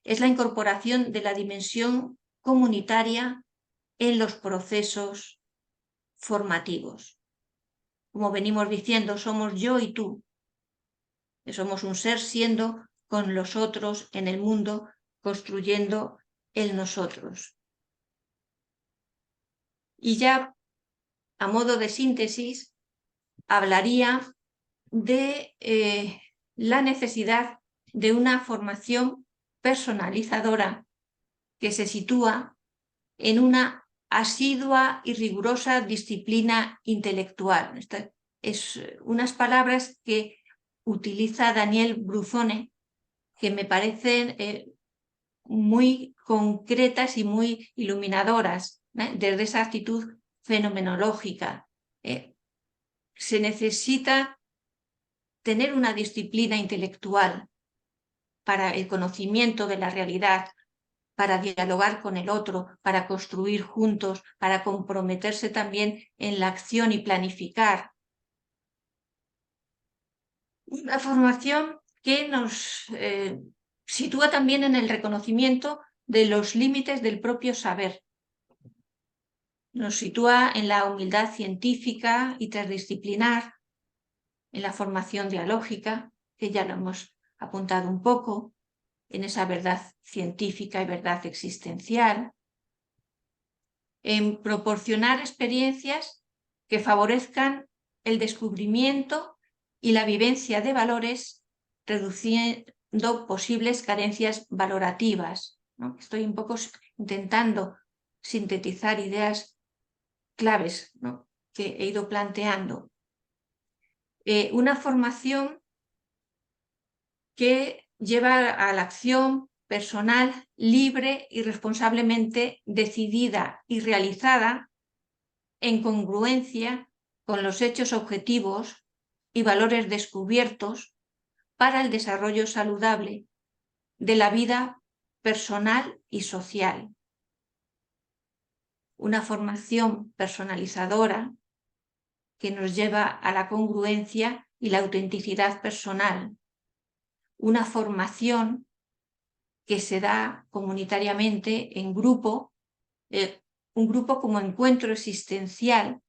es la incorporación de la dimensión comunitaria en los procesos formativos. Como venimos diciendo, somos yo y tú. Somos un ser siendo con los otros en el mundo, construyendo el nosotros. Y ya a modo de síntesis, hablaría de la necesidad de una formación personalizadora que se sitúa en una asidua y rigurosa disciplina intelectual. Estas es unas palabras que utiliza Daniel Brufone, que me parecen muy concretas y muy iluminadoras, desde esa actitud fenomenológica. Se necesita tener una disciplina intelectual para el conocimiento de la realidad, para dialogar con el otro, para construir juntos, para comprometerse también en la acción y planificar. Una formación que nos sitúa también en el reconocimiento de los límites del propio saber. Nos sitúa en la humildad científica y transdisciplinar, en la formación dialógica, que ya lo hemos apuntado un poco, en esa verdad científica y verdad existencial, en proporcionar experiencias que favorezcan el descubrimiento y la vivencia de valores, reduciendo posibles carencias valorativas, ¿no? Estoy un poco intentando sintetizar ideas claves, ¿no?, que he ido planteando. Una formación que lleva a la acción personal libre y responsablemente decidida y realizada en congruencia con los hechos objetivos y valores descubiertos para el desarrollo saludable de la vida personal y social. Una formación personalizadora que nos lleva a la congruencia y la autenticidad personal. Una formación que se da comunitariamente en grupo, un grupo como encuentro existencial,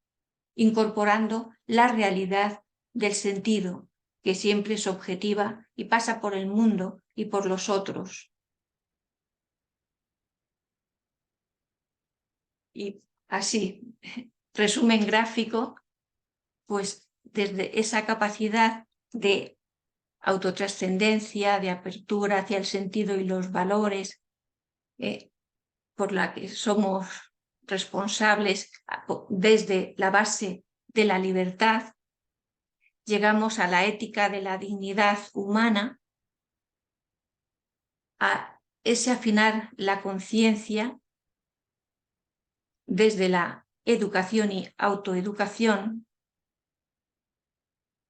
incorporando la realidad del sentido, que siempre es objetiva y pasa por el mundo y por los otros. Y así, resumen gráfico, pues desde esa capacidad de autotrascendencia, de apertura hacia el sentido y los valores, por la que somos responsables desde la base de la libertad, llegamos a la ética de la dignidad humana, a ese afinar la conciencia desde la educación y autoeducación,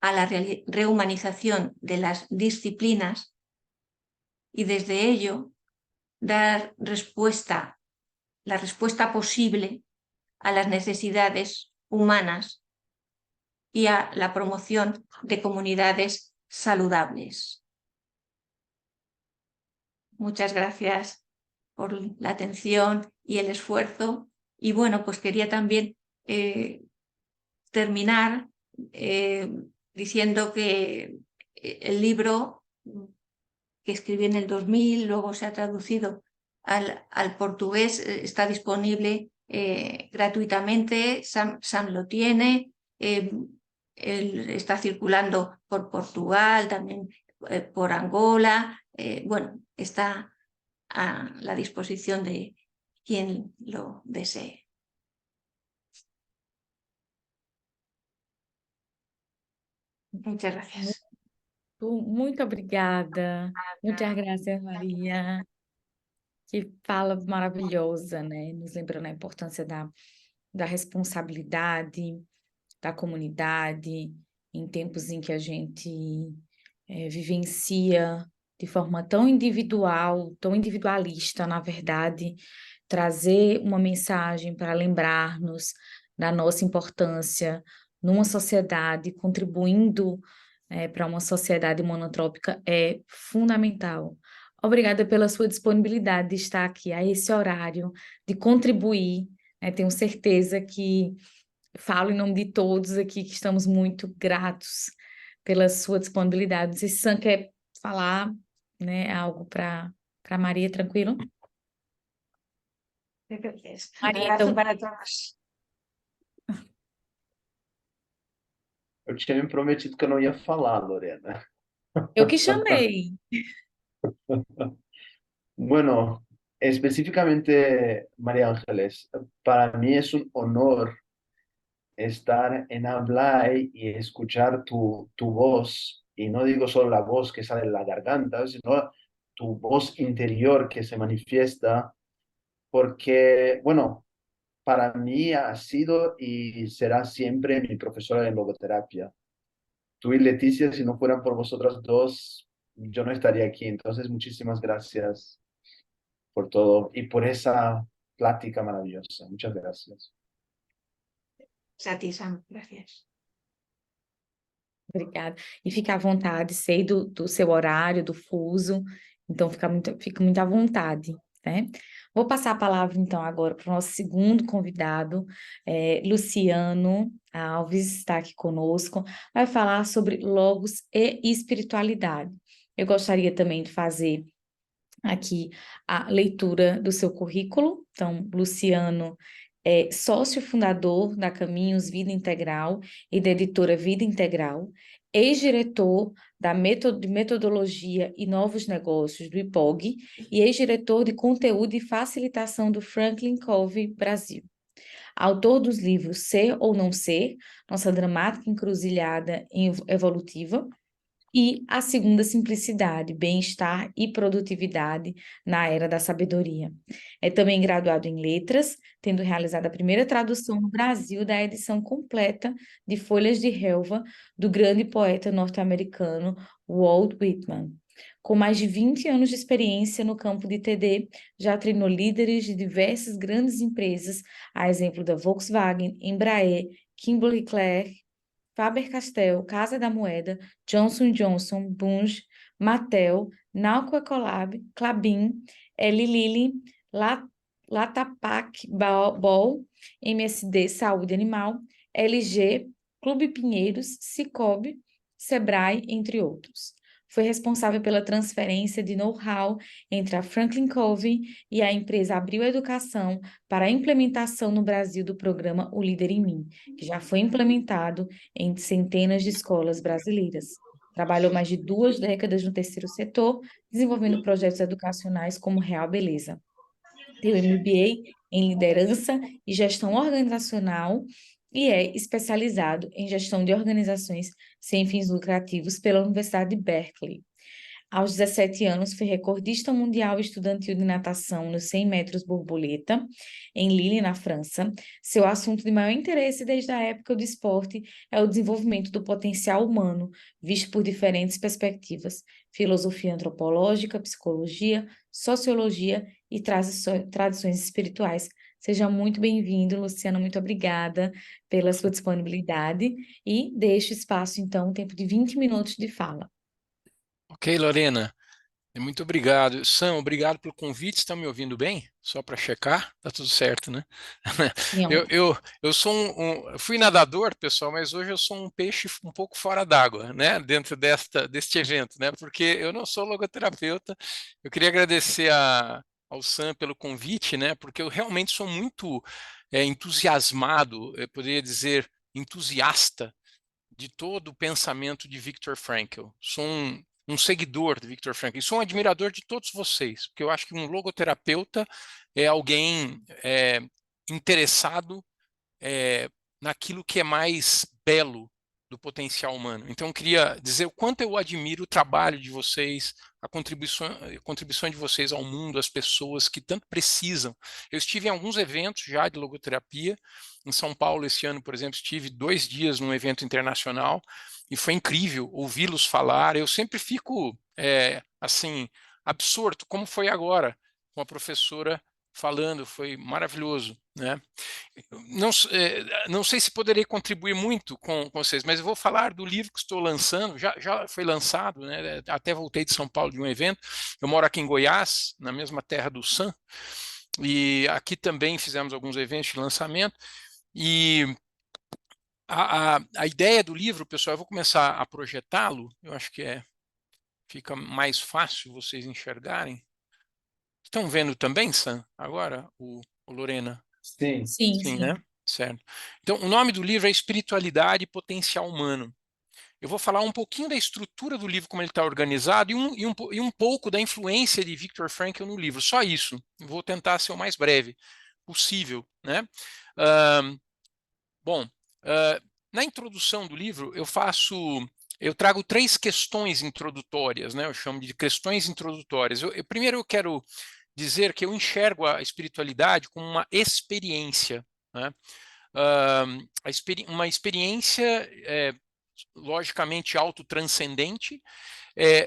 a la rehumanización de las disciplinas y desde ello dar respuesta, la respuesta posible a las necesidades humanas y a la promoción de comunidades saludables. Muchas gracias por la atención y el esfuerzo. Y bueno, pues quería también terminar diciendo que el libro que escribí en el 2000, luego se ha traducido al portugués, está disponible gratuitamente. Sam lo tiene, está circulando por Portugal, también por Angola. Bueno, está a la disposición de quien lo desee. Muchas gracias. Muito obrigada. Muitas graças, Maria. Que fala maravilhosa, né? Nos lembrando a importância da responsabilidade, da comunidade, em tempos em que a gente vivencia de forma tão individual, tão individualista, na verdade, trazer uma mensagem para lembrar-nos da nossa importância numa sociedade, contribuindo para uma sociedade monantrópica é fundamental. Obrigada pela sua disponibilidade de estar aqui a esse horário, de contribuir, né? Tenho certeza que falo em nome de todos aqui que estamos muito gratos pela sua disponibilidade. Não sei se Sam quer falar, né, algo para Maria, tranquilo? Gracias. Un Maria, abrazo então, para todos. Eu tinha me prometido que eu não ia falar, Lorena. eu que chamei. Bueno, específicamente, María Ángeles, para mí es un honor estar en Ablay y escuchar tu voz, y no digo solo la voz que sale de la garganta, sino tu voz interior que se manifiesta, porque, bueno, para mí ha sido y será siempre mi profesora de logoterapia. Tú y Leticia, si no fueran por vosotras dos, yo no estaría aquí. Entonces, muchísimas gracias por todo y por esa plática maravillosa. Muchas gracias. A ti, Sam. Gracias. Obrigada. E fica à vontade, sei do seu horário, do fuso, então fica muito à vontade, né? Vou passar a palavra, então, agora para o nosso segundo convidado, Luciano Alves, está aqui conosco, vai falar sobre logos e espiritualidade. Eu gostaria também de fazer aqui a leitura do seu currículo. Então, Luciano é sócio fundador da Caminhos Vida Integral e da editora Vida Integral, ex-diretor de Metodologia e Novos Negócios do IPOG e ex-diretor de Conteúdo e Facilitação do Franklin Covey Brasil. Autor dos livros Ser ou Não Ser, Nossa Dramática Encruzilhada Evolutiva, e a segunda, simplicidade, bem-estar e produtividade na era da sabedoria. É também graduado em letras, tendo realizado a primeira tradução no Brasil da edição completa de Folhas de Relva do grande poeta norte-americano Walt Whitman. Com mais de 20 anos de experiência no campo de TD, já treinou líderes de diversas grandes empresas, a exemplo da Volkswagen, Embraer, Kimberly-Clark, Faber-Castell, Casa da Moeda, Johnson & Johnson, Bunge, Mattel, Nalco Ecolab, Klabin, Eli Lilly, Latapac, Ball, MSD Saúde Animal, LG, Clube Pinheiros, Cicobi, Sebrae, entre outros. Foi responsável pela transferência de know-how entre a Franklin Covey e a empresa Abril Educação para a implementação no Brasil do programa O Líder em Mim, que já foi implementado em centenas de escolas brasileiras. Trabalhou mais de 2 décadas no terceiro setor, desenvolvendo projetos educacionais como Real Beleza. Tem o MBA em Liderança e Gestão Organizacional e é especializado em gestão de organizações sem fins lucrativos pela Universidade de Berkeley. Aos 17 anos, foi recordista mundial estudantil de natação nos 100 metros borboleta, em Lille, na França. Seu assunto de maior interesse desde a época do esporte é o desenvolvimento do potencial humano, visto por diferentes perspectivas: filosofia antropológica, psicologia, sociologia e tradições espirituais. Seja muito bem-vindo, Luciano, muito obrigada pela sua disponibilidade e deixo espaço, então, um tempo de 20 minutos de fala. Ok, Lorena, muito obrigado. Sam, obrigado pelo convite. Estão me ouvindo bem? Só para checar, tá tudo certo, né? Eu sou fui nadador, pessoal, mas hoje eu sou um peixe um pouco fora d'água, né? Dentro deste evento, né? Porque eu não sou logoterapeuta. Eu queria agradecer ao Sam pelo convite, né? Porque eu realmente sou muito entusiasmado, eu poderia dizer entusiasta de todo o pensamento de Viktor Frankl. Sou um seguidor de Viktor Frankl, sou um admirador de todos vocês, porque eu acho que um logoterapeuta é alguém interessado naquilo que é mais belo do potencial humano. Então, eu queria dizer o quanto eu admiro o trabalho de vocês, a contribuição de vocês ao mundo, às pessoas que tanto precisam. Eu estive em alguns eventos já de logoterapia. Em São Paulo, esse ano, por exemplo, estive 2 dias num evento internacional e foi incrível ouvi-los falar. Eu sempre fico, assim, absorto, como foi agora, com a professora falando, foi maravilhoso, né? Não sei se poderei contribuir muito com vocês, mas eu vou falar do livro que estou lançando, já foi lançado, né? Até voltei de São Paulo de um evento, eu moro aqui em Goiás, na mesma terra do Sam, e aqui também fizemos alguns eventos de lançamento, e a ideia do livro, pessoal, eu vou começar a projetá-lo, eu acho que fica mais fácil vocês enxergarem. Estão vendo também, Sam, agora, o Lorena? Sim. Sim, Sim, sim. né? Certo. Então, o nome do livro é Espiritualidade e Potencial Humano. Eu vou falar um pouquinho da estrutura do livro, como ele está organizado, e um pouco da influência de Viktor Frankl no livro. Só isso. Eu vou tentar ser o mais breve possível, né? Bom, na introdução do livro, eu trago 3 questões introdutórias, né? Eu chamo de questões introdutórias. Primeiro, eu quero dizer que eu enxergo a espiritualidade como uma experiência, né? Uma experiência logicamente autotranscendente,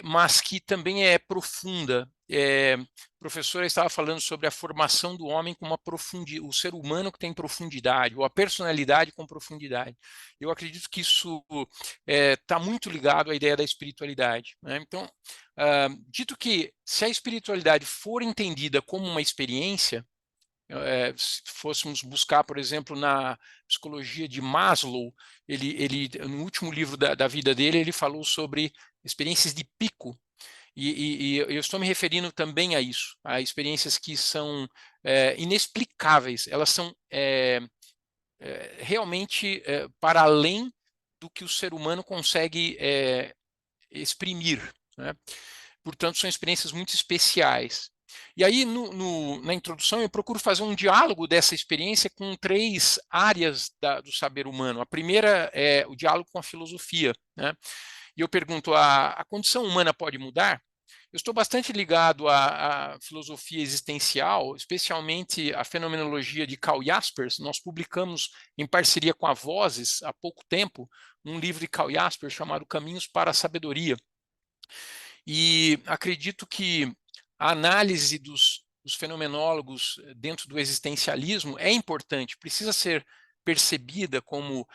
mas que também é profunda. A professora estava falando sobre a formação do homem com uma profundidade, o ser humano que tem profundidade, ou a personalidade com profundidade. Eu acredito que isso está muito ligado à ideia da espiritualidade, né? Então, dito que se a espiritualidade for entendida como uma experiência, se fôssemos buscar, por exemplo, na psicologia de Maslow, ele no último livro da vida dele, ele falou sobre experiências de pico, e eu estou me referindo também a isso, a experiências que são inexplicáveis, elas são realmente para além do que o ser humano consegue exprimir, né? Portanto, são experiências muito especiais. E aí, na introdução, eu procuro fazer um diálogo dessa experiência com 3 áreas do saber humano. A primeira é o diálogo com a filosofia, né? E eu pergunto, a condição humana pode mudar? Eu estou bastante ligado à filosofia existencial, especialmente à fenomenologia de Karl Jaspers. Nós publicamos, em parceria com a Vozes, há pouco tempo, um livro de Karl Jaspers chamado Caminhos para a Sabedoria. E acredito que a análise dos fenomenólogos dentro do existencialismo é importante, precisa ser percebida como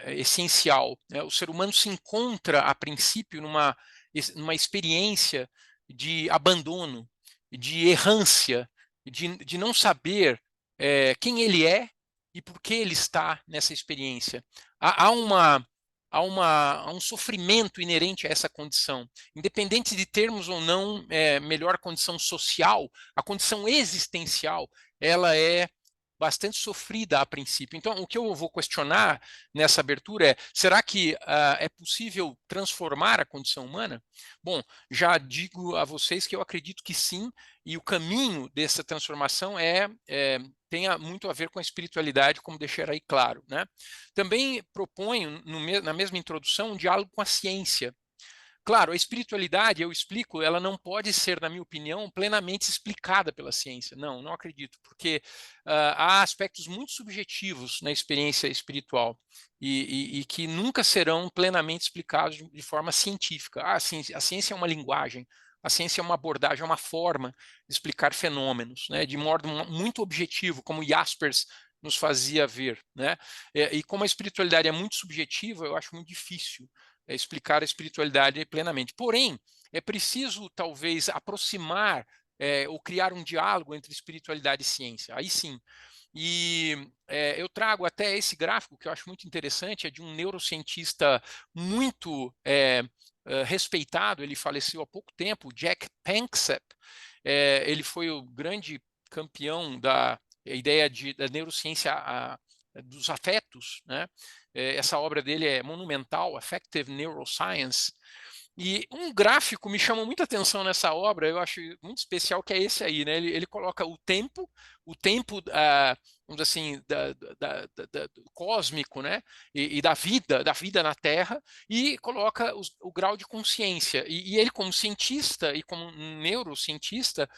essencial, né? O ser humano se encontra, a princípio, numa experiência de abandono, de errância, de não saber quem ele é e por que ele está nessa experiência. Há um sofrimento inerente a essa condição. Independente de termos ou não melhor condição social, a condição existencial, ela é bastante sofrida a princípio. Então, o que eu vou questionar nessa abertura é, será que é possível transformar a condição humana? Bom, já digo a vocês que eu acredito que sim, e o caminho dessa transformação tem muito a ver com a espiritualidade, como deixar aí claro, né? Também proponho, na mesma introdução, um diálogo com a ciência. Claro, a espiritualidade, eu explico, ela não pode ser, na minha opinião, plenamente explicada pela ciência. Não acredito, porque há aspectos muito subjetivos na experiência espiritual e que nunca serão plenamente explicados de forma científica. A ciência é uma linguagem, a ciência é uma abordagem, é uma forma de explicar fenômenos, né, de modo muito objetivo, como Jaspers nos fazia ver, né? E como a espiritualidade é muito subjetiva, eu acho muito difícil explicar a espiritualidade plenamente. Porém, é preciso, talvez, aproximar ou criar um diálogo entre espiritualidade e ciência. Aí sim. E eu trago até esse gráfico que eu acho muito interessante, é de um neurocientista muito respeitado, ele faleceu há pouco tempo, Jack Panksepp. Ele foi o grande campeão da ideia da neurociência dos afetos, né? Essa obra dele é monumental, Affective Neuroscience. E um gráfico me chama muita atenção nessa obra, eu acho muito especial, que é esse aí, né? Ele coloca o tempo, vamos dizer assim, cósmico, né? E da vida na Terra, e coloca o grau de consciência. E ele, como cientista e como neurocientista,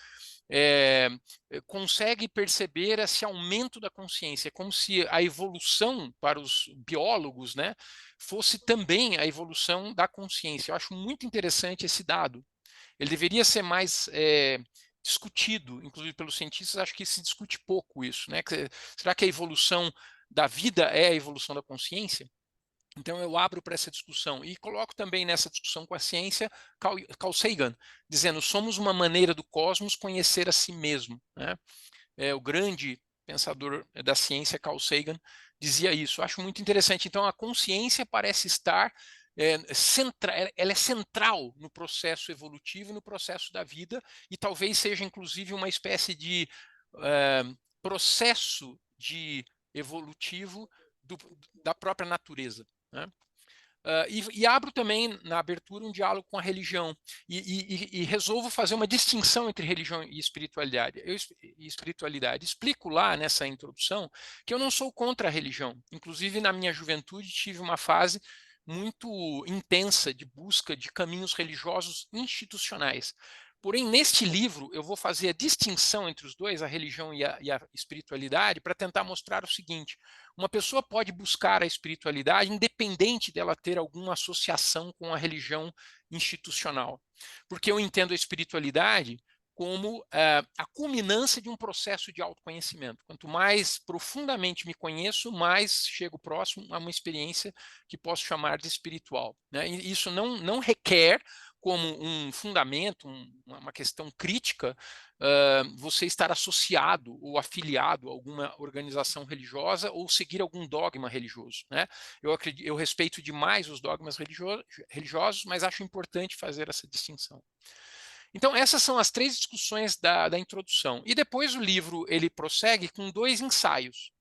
consegue perceber esse aumento da consciência, como se a evolução para os biólogos, né, fosse também a evolução da consciência. Eu acho muito interessante esse dado. Ele deveria ser mais discutido, inclusive pelos cientistas, acho que se discute pouco isso, né? Será que a evolução da vida é a evolução da consciência? Então eu abro para essa discussão e coloco também nessa discussão com a ciência Carl Sagan, dizendo somos uma maneira do cosmos conhecer a si mesmo, né? O grande pensador da ciência, Carl Sagan, dizia isso. Eu acho muito interessante. Então a consciência parece estar ela é central no processo evolutivo, no processo da vida, e talvez seja inclusive uma espécie de processo evolutivo da própria natureza, né? E abro também na abertura um diálogo com a religião e resolvo fazer uma distinção entre religião e espiritualidade. Explico lá nessa introdução que eu não sou contra a religião. Inclusive, na minha juventude, tive uma fase muito intensa de busca de caminhos religiosos institucionais. Porém, neste livro, eu vou fazer a distinção entre os dois, a religião e a espiritualidade, para tentar mostrar o seguinte: uma pessoa pode buscar a espiritualidade independente dela ter alguma associação com a religião institucional. Porque eu entendo a espiritualidade como a culminância de um processo de autoconhecimento. Quanto mais profundamente me conheço, mais chego próximo a uma experiência que posso chamar de espiritual, né? E isso não requer como um fundamento, uma questão crítica, você estar associado ou afiliado a alguma organização religiosa ou seguir algum dogma religioso, né? Eu respeito demais os dogmas religiosos, mas acho importante fazer essa distinção. Então, essas são as 3 discussões da introdução. E depois o livro ele prossegue com 2 ensaios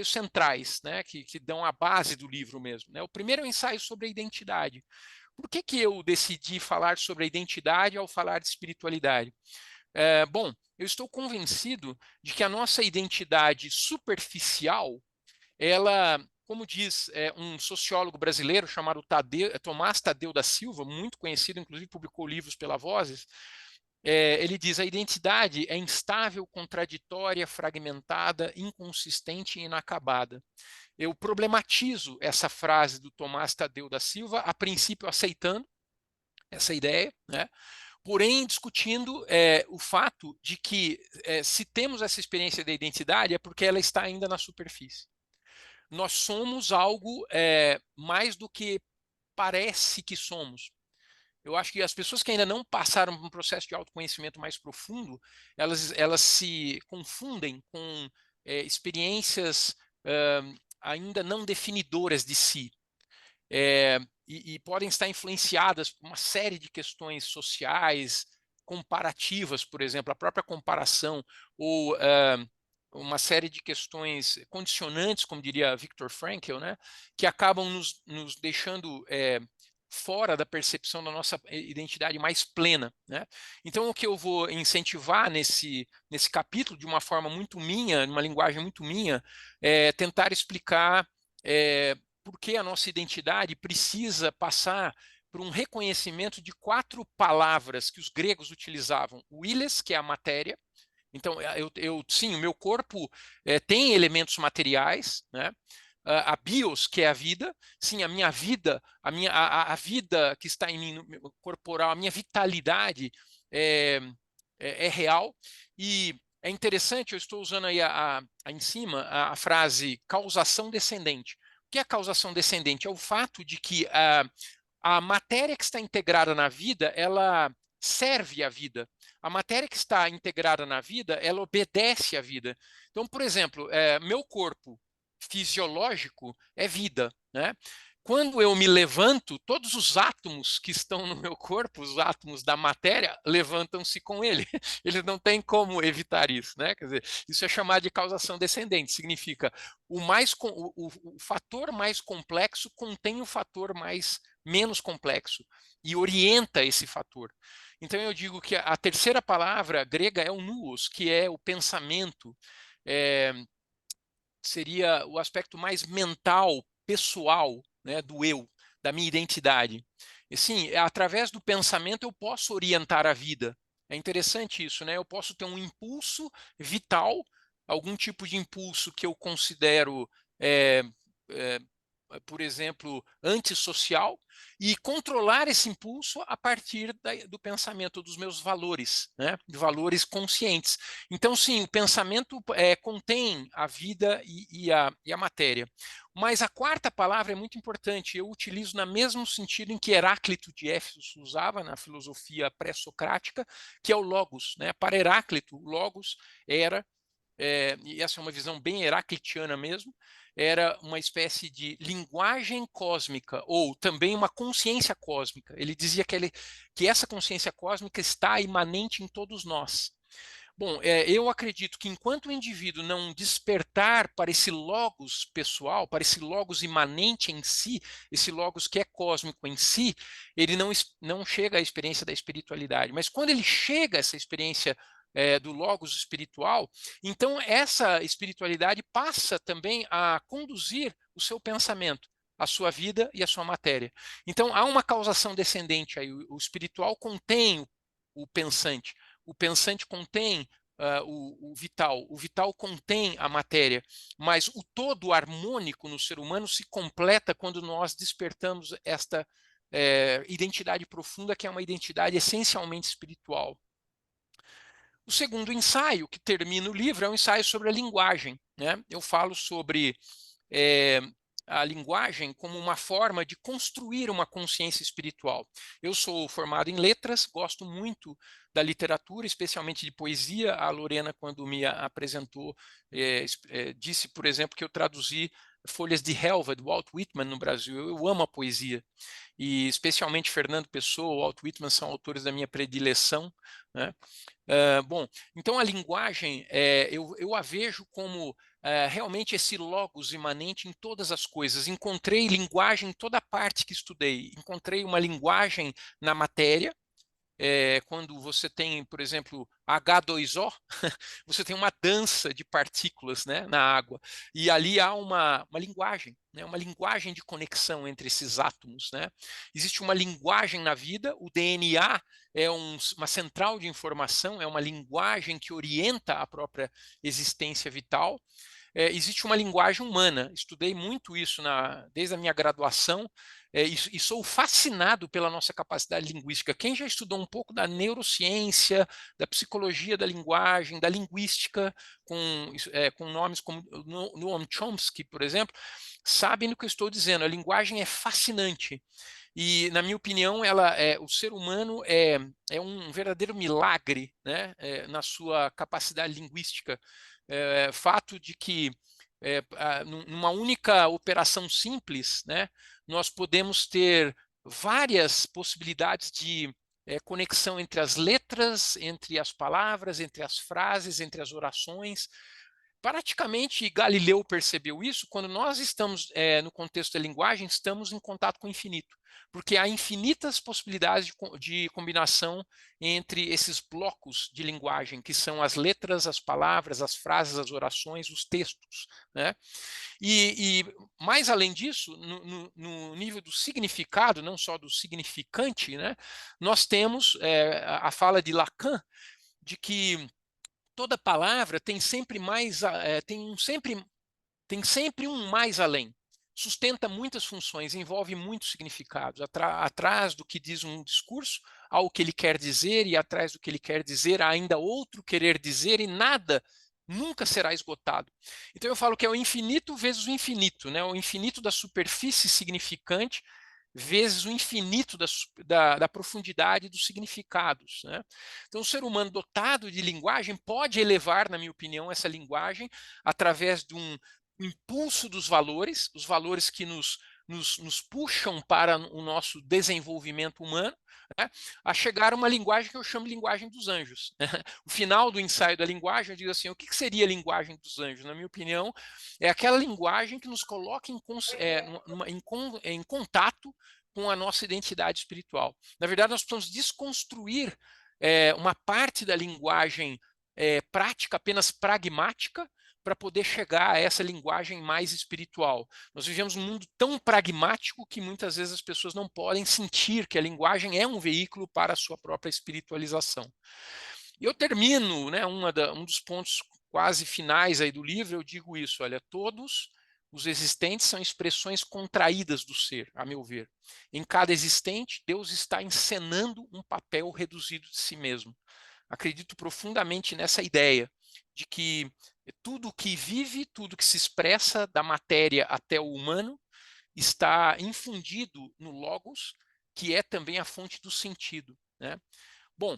centrais, né, que dão a base do livro mesmo, né? O primeiro é o ensaio sobre a identidade. Por que eu decidi falar sobre a identidade ao falar de espiritualidade? Bom, eu estou convencido de que a nossa identidade superficial, ela, como diz um sociólogo brasileiro chamado Tomás Tadeu da Silva, muito conhecido, inclusive publicou livros pela Vozes, ele diz: a identidade é instável, contraditória, fragmentada, inconsistente e inacabada. Eu problematizo essa frase do Tomás Tadeu da Silva, a princípio aceitando essa ideia, né? Porém discutindo o fato de que se temos essa experiência da identidade é porque ela está ainda na superfície. Nós somos algo mais do que parece que somos. Eu acho que as pessoas que ainda não passaram por um processo de autoconhecimento mais profundo, elas se confundem com experiências ainda não definidoras de si. E podem estar influenciadas por uma série de questões sociais, comparativas, por exemplo, a própria comparação, ou uma série de questões condicionantes, como diria Viktor Frankl, né, que acabam nos deixando fora da percepção da nossa identidade mais plena, né? Então, o que eu vou incentivar nesse capítulo, de uma forma muito minha, numa linguagem muito minha, é tentar explicar por que a nossa identidade precisa passar por um reconhecimento de 4 palavras que os gregos utilizavam. O iles, que é a matéria. Então, sim, o meu corpo tem elementos materiais, né? A bios, que é a vida, sim, a minha vida, a vida que está em mim, corporal, a minha vitalidade é real. E é interessante, eu estou usando aí em cima a frase causação descendente. O que é a causação descendente? É o fato de que a matéria que está integrada na vida, ela serve à vida. A matéria que está integrada na vida, ela obedece à vida. Então, por exemplo, meu corpo fisiológico é vida, né? Quando eu me levanto, todos os átomos que estão no meu corpo, os átomos da matéria, levantam-se com ele. Eles não têm como evitar isso, né? Quer dizer, isso é chamado de causação descendente. Significa o fator mais complexo contém o fator menos complexo e orienta esse fator. Então eu digo que a terceira palavra grega é o nous, que é o pensamento, seria o aspecto mais mental, pessoal, né, do eu, da minha identidade. E sim, através do pensamento eu posso orientar a vida. É interessante isso, né? Eu posso ter um impulso vital, algum tipo de impulso que eu considero por exemplo, antissocial, e controlar esse impulso a partir do pensamento, dos meus valores, né? De valores conscientes. Então, sim, o pensamento contém a vida e a matéria. Mas a quarta palavra é muito importante, eu utilizo no mesmo sentido em que Heráclito de Éfeso usava na filosofia pré-socrática, que é o logos, né? Para Heráclito, o logos era, e essa é uma visão bem heraclitiana mesmo, era uma espécie de linguagem cósmica, ou também uma consciência cósmica. Ele dizia que essa consciência cósmica está imanente em todos nós. Bom, eu acredito que enquanto o indivíduo não despertar para esse logos pessoal, para esse logos imanente em si, esse logos que é cósmico em si, ele não chega à experiência da espiritualidade. Mas quando ele chega a essa experiência do logos espiritual, então essa espiritualidade passa também a conduzir o seu pensamento, a sua vida e a sua matéria. Então há uma causação descendente aí. O espiritual contém o pensante contém o vital contém a matéria, mas o todo harmônico no ser humano se completa quando nós despertamos esta identidade profunda, que é uma identidade essencialmente espiritual. O segundo ensaio, que termina o livro, é um ensaio sobre a linguagem, né? Eu falo sobre a linguagem como uma forma de construir uma consciência espiritual. Eu sou formado em letras, gosto muito da literatura, especialmente de poesia. A Lorena, quando me apresentou, disse, por exemplo, que eu traduzi Folhas de Helva, do Walt Whitman, no Brasil. Eu amo a poesia, e especialmente Fernando Pessoa, Walt Whitman são autores da minha predileção, né? Bom, então a linguagem, eu a vejo como realmente esse logos imanente em todas as coisas. Encontrei linguagem em toda parte que estudei. Encontrei uma linguagem na matéria. Quando você tem, por exemplo, H2O, você tem uma dança de partículas, né, na água, e ali há uma linguagem, né, uma linguagem de conexão entre esses átomos, né? Existe uma linguagem na vida, o DNA é uma central de informação, é uma linguagem que orienta a própria existência vital. Existe uma linguagem humana. Estudei muito isso desde a minha graduação, e sou fascinado pela nossa capacidade linguística. Quem já estudou um pouco da neurociência, da psicologia da linguagem, da linguística, com nomes como Noam Chomsky, por exemplo, sabem do que eu estou dizendo. A linguagem é fascinante. E, na minha opinião, o ser humano é um verdadeiro milagre, né, na sua capacidade linguística. Fato de que numa única operação simples, né, nós podemos ter várias possibilidades de conexão entre as letras, entre as palavras, entre as frases, entre as orações. Praticamente Galileu percebeu isso quando nós estamos no contexto da linguagem, estamos em contato com o infinito, porque há infinitas possibilidades de combinação entre esses blocos de linguagem, que são as letras, as palavras, as frases, as os textos, né? E mais além disso, no nível do significado, não só do significante, né, nós temos a fala de Lacan, de que toda palavra tem sempre tem sempre um mais além. Sustenta muitas funções, envolve muitos significados. Atrás do que diz um discurso, há o que ele quer dizer, e atrás do que ele quer dizer, há ainda outro querer dizer, e nada nunca será esgotado. Então eu falo que é o infinito vezes o infinito, né? O infinito da superfície significante vezes o infinito da profundidade dos significados, né? Então, o ser humano dotado de linguagem pode elevar, na minha opinião, essa linguagem através de um impulso dos valores, os valores que nos puxam para o nosso desenvolvimento humano, né, a chegar a uma linguagem que eu chamo de linguagem dos anjos. O final do ensaio da linguagem, eu digo assim, o que seria a linguagem dos anjos? Na minha opinião, é aquela linguagem que nos coloca em contato com a nossa identidade espiritual. Na verdade, nós precisamos desconstruir uma parte da linguagem prática, apenas pragmática, para poder chegar a essa linguagem mais espiritual. Nós vivemos um mundo tão pragmático que muitas vezes as pessoas não podem sentir que a linguagem é um veículo para a sua própria espiritualização. E eu termino, né, um dos pontos quase finais aí do livro, eu digo isso, olha, todos os existentes são expressões contraídas do ser, a meu ver. Em cada existente, Deus está encenando um papel reduzido de si mesmo. Acredito profundamente nessa ideia de que tudo que vive, tudo que se expressa, da matéria até o humano, está infundido no Logos, que é também a fonte do sentido, né? Bom,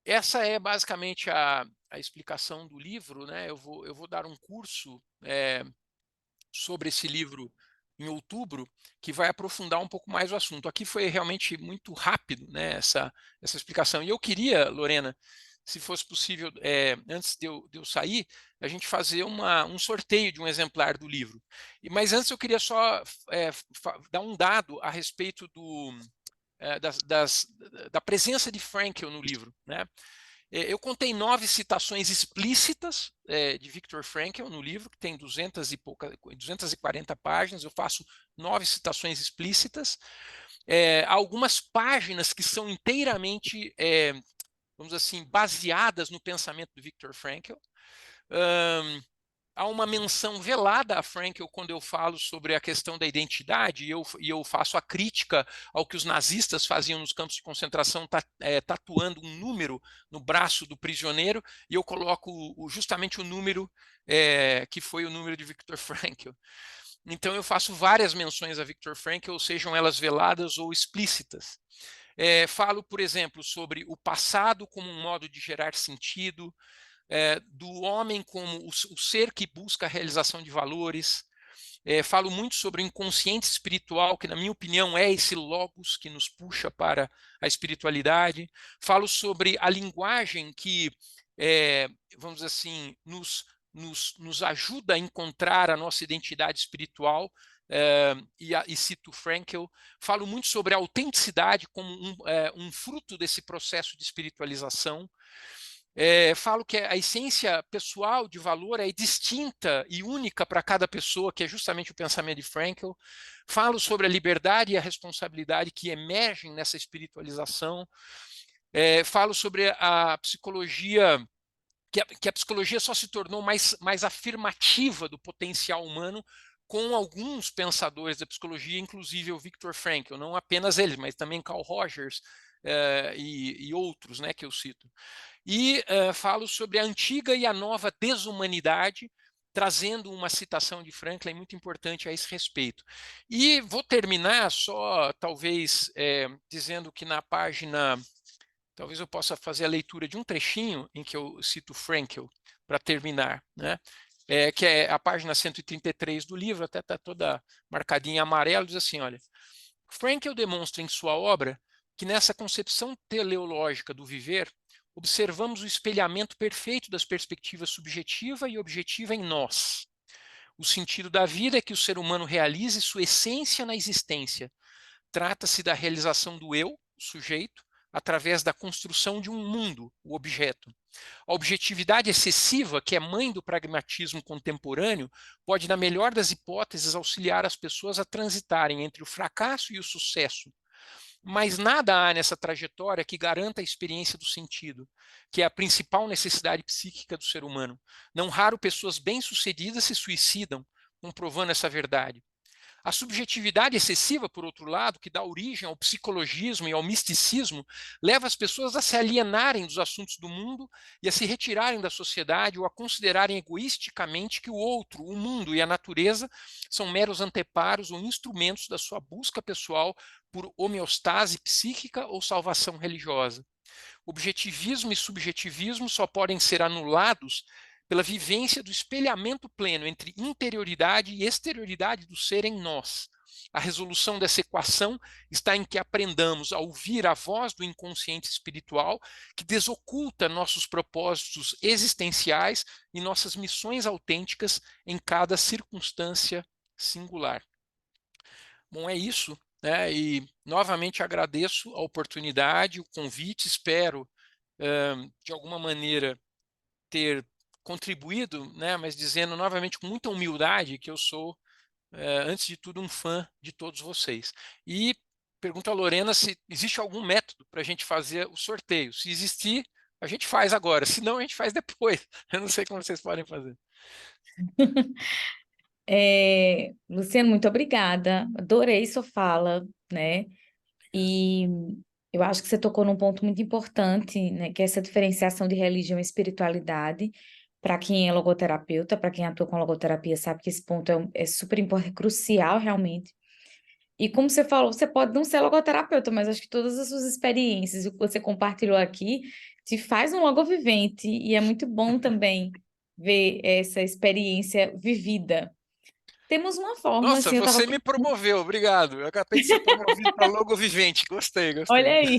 essa é basicamente a explicação do livro, né? Eu vou dar um curso sobre esse livro em outubro, que vai aprofundar um pouco mais o assunto. Aqui foi realmente muito rápido, né, essa explicação. E eu queria, Lorena, se fosse possível, antes de eu sair, a gente fazer um sorteio de um exemplar do livro. Mas antes eu queria só dar um dado a respeito da presença de Frankl no livro, né? Eu contei 9 citações explícitas de Viktor Frankl no livro, que tem 240 páginas. Eu faço 9 citações explícitas. Algumas páginas que são inteiramente, vamos dizer assim, baseadas no pensamento do Viktor Frankl. Há uma menção velada a Frankl quando eu falo sobre a questão da identidade, e eu faço a crítica ao que os nazistas faziam nos campos de concentração, tatuando um número no braço do prisioneiro, e eu coloco justamente o número que foi o número de Viktor Frankl. Então eu faço várias menções a Viktor Frankl, sejam elas veladas ou explícitas. Falo, por exemplo, sobre o passado como um modo de gerar sentido, do homem como o ser que busca a realização de valores. Falo muito sobre o inconsciente espiritual, que na minha opinião é esse logos que nos puxa para a espiritualidade. Falo sobre a linguagem que, vamos dizer assim, nos ajuda a encontrar a nossa identidade espiritual, e cito Frankl. Falo muito sobre a autenticidade como um fruto desse processo de espiritualização. Falo que a essência pessoal de valor é distinta e única para cada pessoa, que é justamente o pensamento de Frankl. Falo sobre a liberdade e a responsabilidade que emergem nessa espiritualização. Falo sobre a psicologia, que a psicologia só se tornou mais afirmativa do potencial humano com alguns pensadores da psicologia, inclusive o Viktor Frankl, não apenas eles, mas também Carl Rogers e outros, né, que eu cito. E falo sobre a antiga e a nova desumanidade, trazendo uma citação de Franklin muito importante a esse respeito. E vou terminar só, talvez, dizendo que na página, talvez eu possa fazer a leitura de um trechinho em que eu cito Frankl, para terminar, né? Que é a página 133 do livro, até está toda marcadinha em amarelo, diz assim, olha, Frankl demonstra em sua obra que nessa concepção teleológica do viver, observamos o espelhamento perfeito das perspectivas subjetiva e objetiva em nós. O sentido da vida é que o ser humano realize sua essência na existência. Trata-se da realização do eu, o sujeito, através da construção de um mundo, o objeto. A objetividade excessiva, que é mãe do pragmatismo contemporâneo, pode, na melhor das hipóteses, auxiliar as pessoas a transitarem entre o fracasso e o sucesso. Mas nada há nessa trajetória que garanta a experiência do sentido, que é a principal necessidade psíquica do ser humano. Não raro pessoas bem-sucedidas se suicidam, comprovando essa verdade. A subjetividade excessiva, por outro lado, que dá origem ao psicologismo e ao misticismo, leva as pessoas a se alienarem dos assuntos do mundo e a se retirarem da sociedade ou a considerarem egoisticamente que o outro, o mundo e a natureza são meros anteparos ou instrumentos da sua busca pessoal por homeostase psíquica ou salvação religiosa. Objetivismo e subjetivismo só podem ser anulados pela vivência do espelhamento pleno entre interioridade e exterioridade do ser em nós. A resolução dessa equação está em que aprendamos a ouvir a voz do inconsciente espiritual, que desoculta nossos propósitos existenciais e nossas missões autênticas em cada circunstância singular. Bom, é isso, né? E novamente agradeço a oportunidade, o convite, espero de alguma maneira ter contribuído, né, mas dizendo novamente com muita humildade que eu sou, antes de tudo, um fã de todos vocês. E pergunto a Lorena se existe algum método para a gente fazer o sorteio. Se existir, a gente faz agora, senão a gente faz depois. Eu não sei como vocês podem fazer. Luciano, muito obrigada. Adorei sua fala, né? E eu acho que você tocou num ponto muito importante, né? Que é essa diferenciação de religião e espiritualidade. Para quem é logoterapeuta, para quem atua com logoterapia, sabe que esse ponto é super importante, crucial realmente. E como você falou, você pode não ser logoterapeuta, mas acho que todas as suas experiências e o que você compartilhou aqui te faz um logovivente. E é muito bom também ver essa experiência vivida. Temos uma forma, Nossa, assim, eu estava... você me promoveu, obrigado. Eu acabei de ser promovido para logo vivente. Gostei, Olha gostei. aí.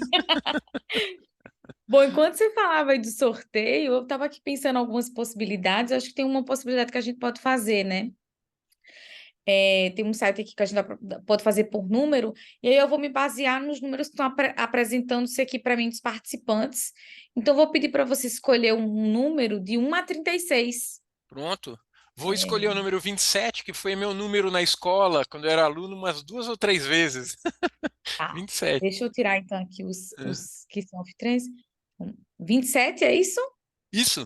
Bom, enquanto você falava aí do sorteio, eu estava aqui pensando em algumas possibilidades. Acho que tem uma possibilidade que a gente pode fazer, né? Tem um site aqui que a gente pode fazer por número, e aí eu vou me basear nos números que estão apresentando-se aqui para mim dos participantes. Então, eu vou pedir para você escolher um número de 1 a 36. Pronto. Vou escolher o número 27, que foi meu número na escola, quando eu era aluno, umas 2 ou 3 vezes. Tá. 27. Deixa eu tirar, então, aqui os É. que são off-trends. 27, é isso? Isso.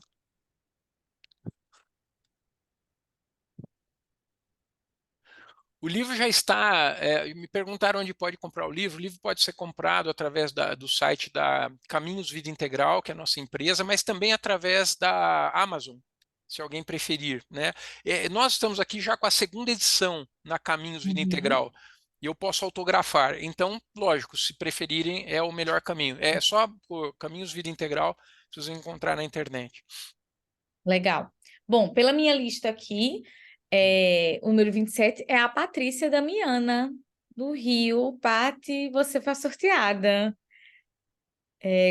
O livro já está. Me perguntaram onde pode comprar o livro. O livro pode ser comprado através do site da Caminhos Vida Integral, que é a nossa empresa, mas também através da Amazon, se alguém preferir, né? Nós estamos aqui já com a segunda edição na Caminhos Vida Uhum. Integral. E eu posso autografar. Então, lógico, se preferirem, é o melhor caminho. É só por Caminhos Vida Integral, vocês vão encontrar na internet. Legal. Bom, pela minha lista aqui, o número 27 é a Patrícia Damiana, do Rio. Pati, você foi sorteada.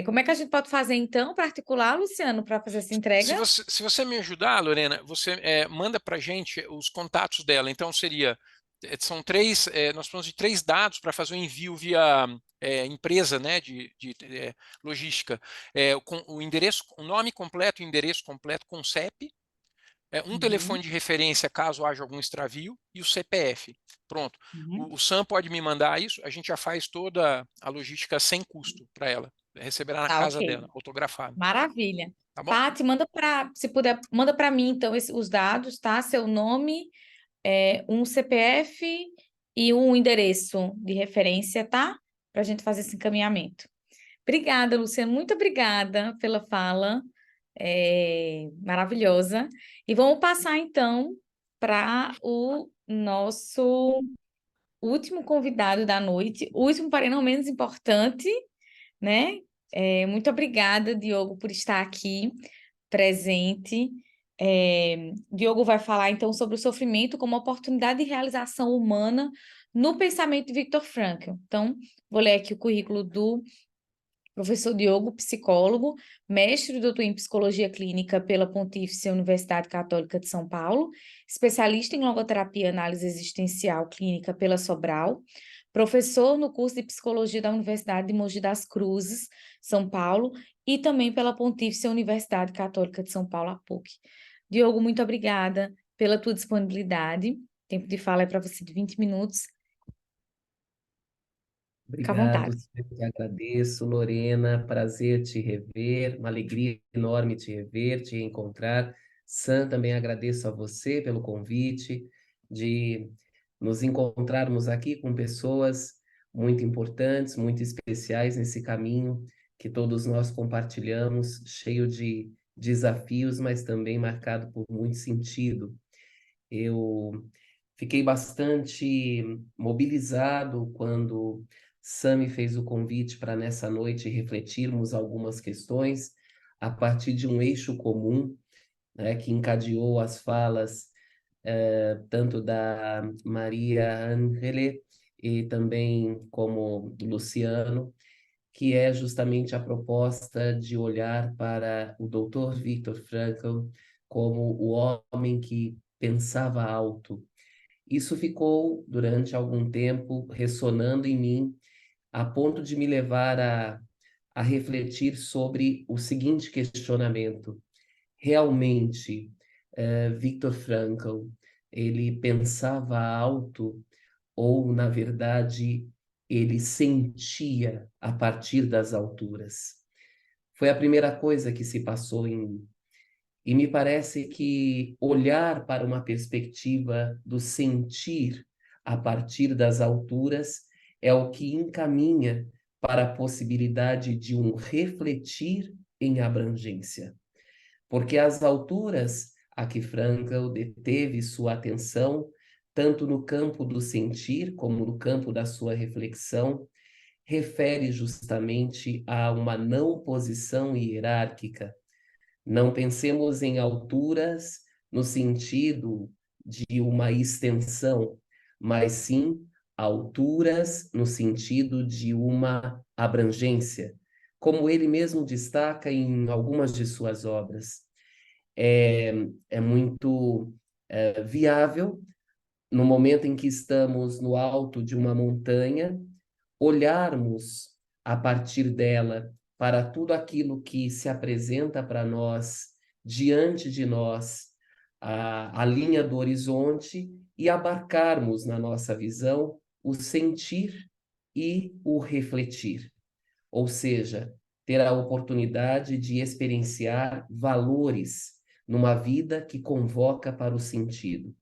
Como é que a gente pode fazer, então, para articular, Luciano, para fazer essa Se entrega? você, se você me ajudar, Lorena, você manda para a gente os contatos dela. Então, são três, nós precisamos de 3 dados para fazer o envio via empresa, né, de logística. O endereço, o nome completo, o endereço completo com CEP, um telefone Uhum, de referência caso haja algum extravio e o CPF. Pronto. uhum. O Sam pode me mandar isso, a gente já faz toda a logística sem custo para ela. Receberá na Tá, casa ok. dela, autografado. Maravilha. Tá bom? Pati, se puder, manda para mim, então, os dados, tá? Seu nome, um CPF e um endereço de referência, tá? Para a gente fazer esse encaminhamento. Obrigada, Luciano. Muito obrigada pela fala. Maravilhosa. E vamos passar, então, para o nosso último convidado da noite. Último, porém não menos importante, né? Muito obrigada, Diogo, por estar aqui presente. Diogo vai falar, então, sobre o sofrimento como oportunidade de realização humana no pensamento de Viktor Frankl. Então, vou ler aqui o currículo do professor Diogo, psicólogo, mestre e doutor em psicologia clínica pela Pontífice Universidade Católica de São Paulo, especialista em logoterapia e análise existencial clínica pela Sobral, professor no curso de psicologia da Universidade de Mogi das Cruzes, São Paulo, e também pela Pontífice Universidade Católica de São Paulo, a PUC. Diogo, muito obrigada pela tua disponibilidade. O tempo de fala é para você de 20 minutos. Fica à Obrigado, vontade. eu que agradeço, Lorena, prazer te rever, uma alegria enorme te rever, te encontrar. Sam, também agradeço a você pelo convite de nos encontrarmos aqui com pessoas muito importantes, muito especiais nesse caminho que todos nós compartilhamos, cheio de desafios, mas também marcado por muito sentido. Eu fiquei bastante mobilizado quando Sami fez o convite para nessa noite refletirmos algumas questões a partir de um eixo comum, né, que encadeou as falas tanto da Maria Angele e também como do Luciano, que é justamente a proposta de olhar para o Dr. Viktor Frankl como o homem que pensava alto. Isso ficou, durante algum tempo, ressonando em mim, a ponto de me levar a refletir sobre o seguinte questionamento. Realmente, Viktor Frankl, ele pensava alto ou, na verdade, ele sentia a partir das alturas? Foi a primeira coisa que se passou em mim. E me parece que olhar para uma perspectiva do sentir a partir das alturas é o que encaminha para a possibilidade de um refletir em abrangência. Porque as alturas a que Frankl deteve sua atenção, tanto no campo do sentir como no campo da sua reflexão, refere justamente a uma não posição hierárquica. Não pensemos em alturas no sentido de uma extensão, mas sim alturas no sentido de uma abrangência, como ele mesmo destaca em algumas de suas obras. É muito viável, no momento em que estamos no alto de uma montanha, olharmos a partir dela para tudo aquilo que se apresenta para nós, diante de nós, a linha do horizonte, e abarcarmos na nossa visão o sentir e o refletir. Ou seja, ter a oportunidade de experienciar valores numa vida que convoca para o sentido.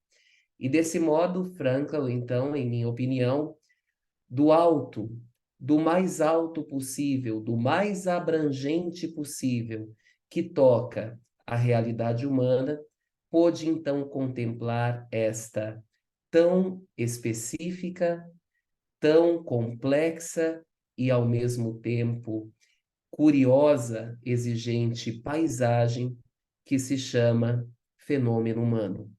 E desse modo, Frankl, então, em minha opinião, do alto, do mais alto possível, do mais abrangente possível, que toca a realidade humana, pôde então contemplar esta tão específica, tão complexa e ao mesmo tempo curiosa, exigente paisagem que se chama fenômeno humano.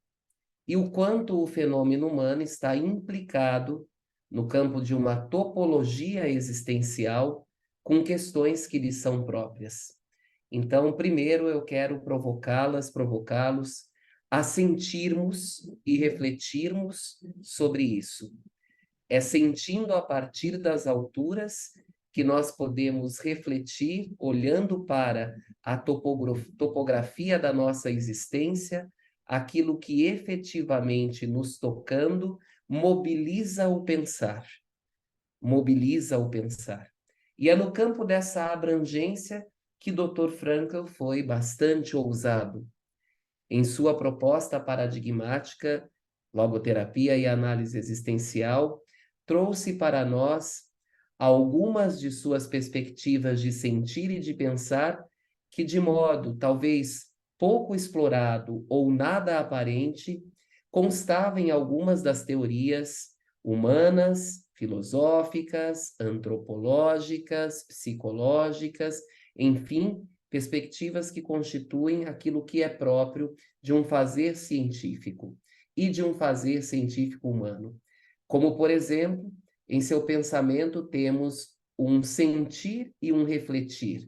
E o quanto o fenômeno humano está implicado no campo de uma topologia existencial com questões que lhe são próprias. Então, primeiro eu quero provocá-los a sentirmos e refletirmos sobre isso. É sentindo a partir das alturas que nós podemos refletir, olhando para a topografia da nossa existência, aquilo que efetivamente nos tocando mobiliza o pensar. Mobiliza o pensar. E é no campo dessa abrangência que Dr. Frankl foi bastante ousado. Em sua proposta paradigmática, logoterapia e análise existencial, trouxe para nós algumas de suas perspectivas de sentir e de pensar que, de modo talvez pouco explorado ou nada aparente, constava em algumas das teorias humanas, filosóficas, antropológicas, psicológicas, enfim, perspectivas que constituem aquilo que é próprio de um fazer científico e de um fazer científico humano. Como, por exemplo, em seu pensamento temos um sentir e um refletir,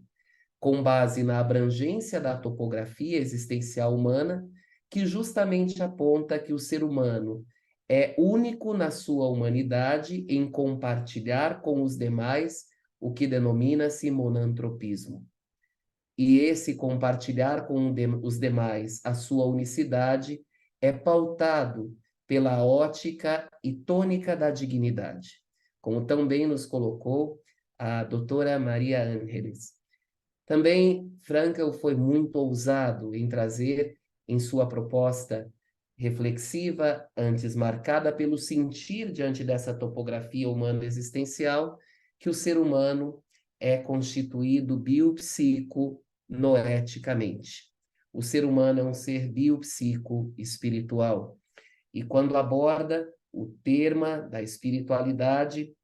com base na abrangência da topografia existencial humana, que justamente aponta que o ser humano é único na sua humanidade em compartilhar com os demais o que denomina-se monantropismo. E esse compartilhar com os demais a sua unicidade é pautado pela ótica e tônica da dignidade, como também nos colocou a doutora Maria Ángeles. Também Frankl foi muito ousado em trazer em sua proposta reflexiva, antes marcada pelo sentir diante dessa topografia humana existencial, que o ser humano é constituído biopsico-noeticamente. O ser humano é um ser biopsico-espiritual. E quando aborda o tema da espiritualidade,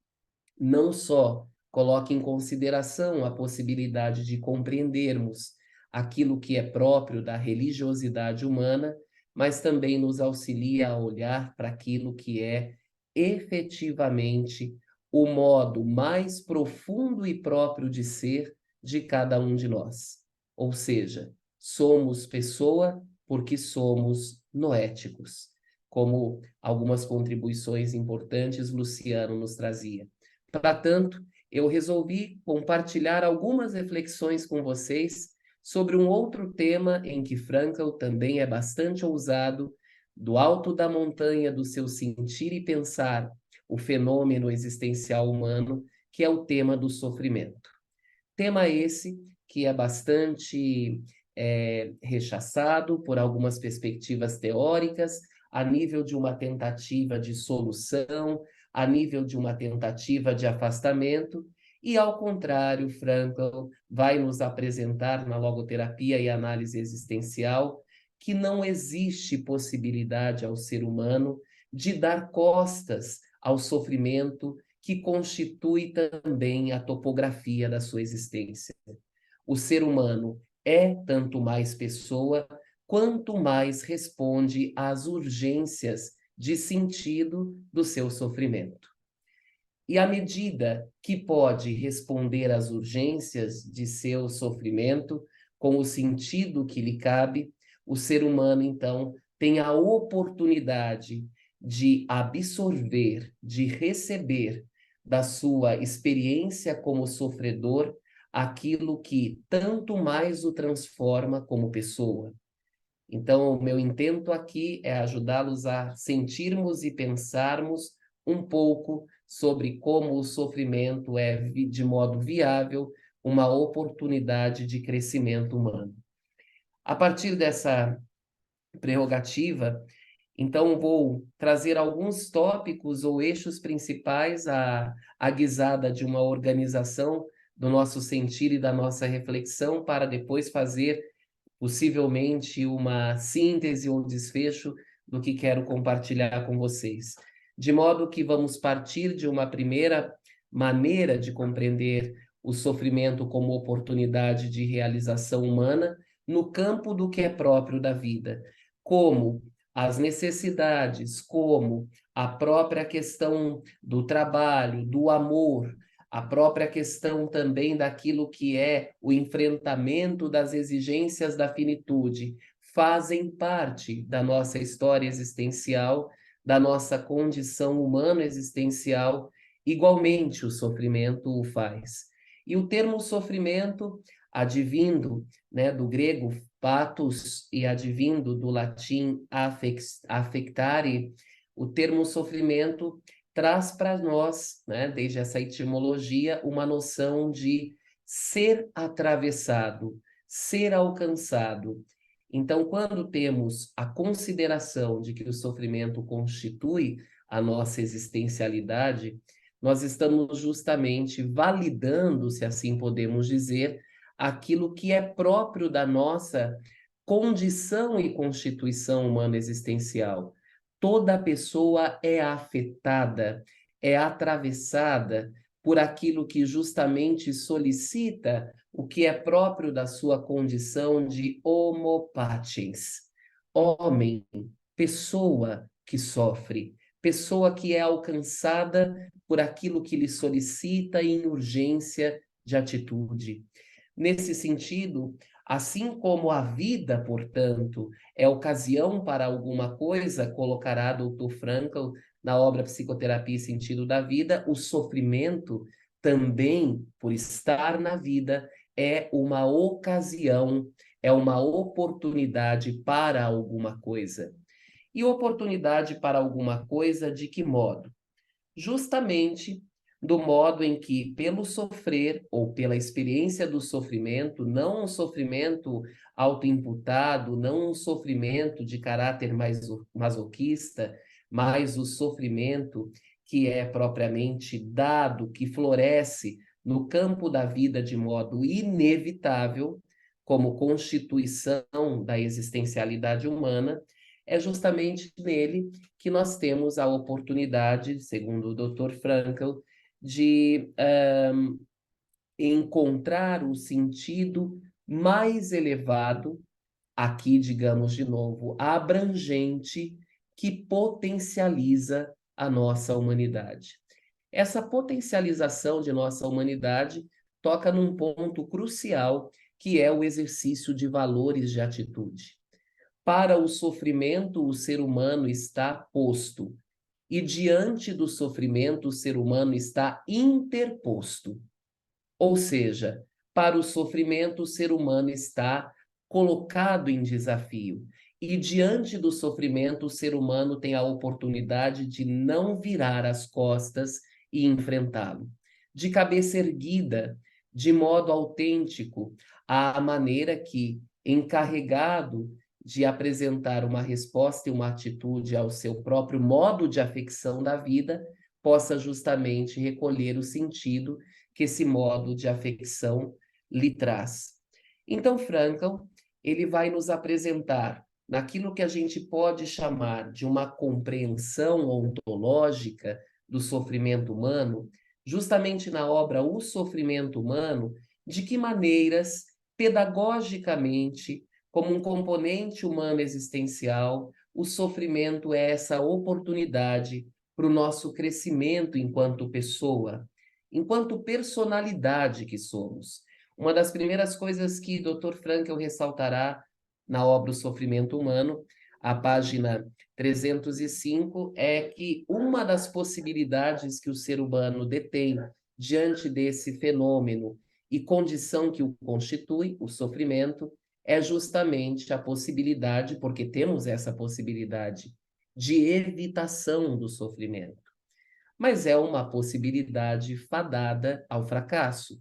não só coloca em consideração a possibilidade de compreendermos aquilo que é próprio da religiosidade humana, mas também nos auxilia a olhar para aquilo que é efetivamente o modo mais profundo e próprio de ser de cada um de nós. Ou seja, somos pessoa porque somos noéticos, como algumas contribuições importantes Luciano nos trazia. Para tanto, eu resolvi compartilhar algumas reflexões com vocês sobre um outro tema em que Frankl também é bastante ousado, do alto da montanha do seu sentir e pensar o fenômeno existencial humano, que é o tema do sofrimento. Tema esse que é bastante rechaçado por algumas perspectivas teóricas, a nível de uma tentativa de solução, a nível de uma tentativa de afastamento, e, ao contrário, Frankl vai nos apresentar na logoterapia e análise existencial que não existe possibilidade ao ser humano de dar costas ao sofrimento que constitui também a topografia da sua existência. O ser humano é tanto mais pessoa, quanto mais responde às urgências de sentido do seu sofrimento. E à medida que pode responder às urgências de seu sofrimento, com o sentido que lhe cabe, o ser humano, então, tem a oportunidade de absorver, de receber da sua experiência como sofredor aquilo que tanto mais o transforma como pessoa. Então, o meu intento aqui é ajudá-los a sentirmos e pensarmos um pouco sobre como o sofrimento é, de modo viável, uma oportunidade de crescimento humano. A partir dessa prerrogativa, então vou trazer alguns tópicos ou eixos principais à guisada de uma organização do nosso sentir e da nossa reflexão, para depois fazer possivelmente uma síntese ou desfecho do que quero compartilhar com vocês. De modo que vamos partir de uma primeira maneira de compreender o sofrimento como oportunidade de realização humana no campo do que é próprio da vida, como as necessidades, como a própria questão do trabalho, do amor, a própria questão também daquilo que é o enfrentamento das exigências da finitude, fazem parte da nossa história existencial, da nossa condição humana existencial, igualmente o sofrimento o faz. E o termo sofrimento, advindo, né, do grego pathos e advindo do latim affectare, o termo sofrimento traz para nós, né, desde essa etimologia, uma noção de ser atravessado, ser alcançado. Então, quando temos a consideração de que o sofrimento constitui a nossa existencialidade, nós estamos justamente validando, se assim podemos dizer, aquilo que é próprio da nossa condição e constituição humana existencial. Toda pessoa é afetada, é atravessada por aquilo que justamente solicita o que é próprio da sua condição de homo patiens. Homem, pessoa que sofre, pessoa que é alcançada por aquilo que lhe solicita em urgência de atitude. Nesse sentido, assim como a vida, portanto, é ocasião para alguma coisa, colocará Dr. Frankl na obra Psicoterapia e Sentido da Vida, o sofrimento também, por estar na vida, é uma ocasião, é uma oportunidade para alguma coisa. E oportunidade para alguma coisa de que modo? Justamente do modo em que, pelo sofrer ou pela experiência do sofrimento, não um sofrimento autoimputado, não um sofrimento de caráter mais masoquista, mas o sofrimento que é propriamente dado, que floresce no campo da vida de modo inevitável, como constituição da existencialidade humana, é justamente nele que nós temos a oportunidade, segundo o Dr. Frankl, de encontrar o sentido mais elevado, aqui, digamos de novo, abrangente, que potencializa a nossa humanidade. Essa potencialização de nossa humanidade toca num ponto crucial, que é o exercício de valores de atitude. Para o sofrimento, o ser humano está posto, e diante do sofrimento, o ser humano está interposto. Ou seja, para o sofrimento, o ser humano está colocado em desafio. E diante do sofrimento, o ser humano tem a oportunidade de não virar as costas e enfrentá-lo. De cabeça erguida, de modo autêntico à maneira que, encarregado de apresentar uma resposta e uma atitude ao seu próprio modo de afecção da vida, possa justamente recolher o sentido que esse modo de afecção lhe traz. Então, Frankl, ele vai nos apresentar naquilo que a gente pode chamar de uma compreensão ontológica do sofrimento humano, justamente na obra O Sofrimento Humano, de que maneiras, pedagogicamente, como um componente humano existencial, o sofrimento é essa oportunidade para o nosso crescimento enquanto pessoa, enquanto personalidade que somos. Uma das primeiras coisas que Dr. Frankl ressaltará na obra O Sofrimento Humano, a página 305, é que uma das possibilidades que o ser humano detém diante desse fenômeno e condição que o constitui, o sofrimento, é justamente a possibilidade, porque temos essa possibilidade, de evitação do sofrimento. Mas é uma possibilidade fadada ao fracasso,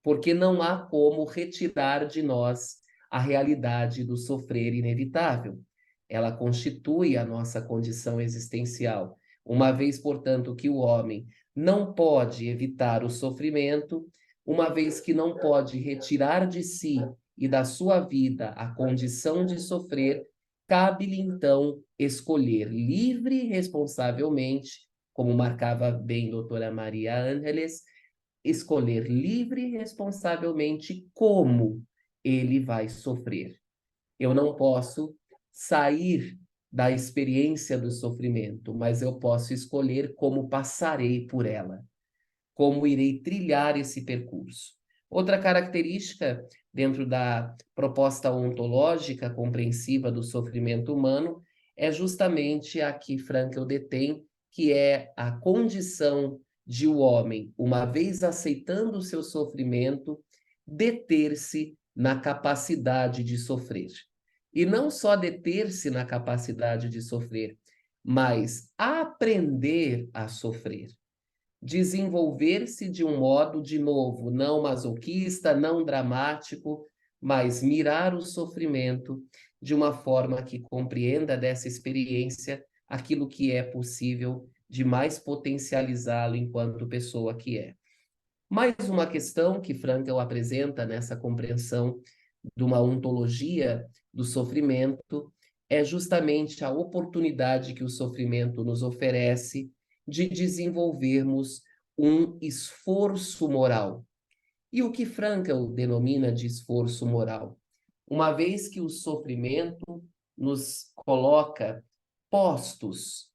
porque não há como retirar de nós a realidade do sofrer inevitável. Ela constitui a nossa condição existencial, uma vez, portanto, que o homem não pode evitar o sofrimento, uma vez que não pode retirar de si e da sua vida a condição de sofrer, cabe-lhe então escolher livre e responsavelmente, como marcava bem a doutora Maria Ángeles, escolher livre e responsavelmente como ele vai sofrer. Eu não posso sair da experiência do sofrimento, mas eu posso escolher como passarei por ela, como irei trilhar esse percurso. Outra característica dentro da proposta ontológica compreensiva do sofrimento humano é justamente a que Frankl detém, que é a condição de o homem, uma vez aceitando o seu sofrimento, deter-se na capacidade de sofrer. E não só deter-se na capacidade de sofrer, mas aprender a sofrer. Desenvolver-se de um modo, de novo, não masoquista, não dramático, mas mirar o sofrimento de uma forma que compreenda dessa experiência aquilo que é possível de mais potencializá-lo enquanto pessoa que é. Mais uma questão que Frankl apresenta nessa compreensão de uma ontologia do sofrimento é justamente a oportunidade que o sofrimento nos oferece de desenvolvermos um esforço moral. E o que Frankl denomina de esforço moral? Uma vez que o sofrimento nos coloca postos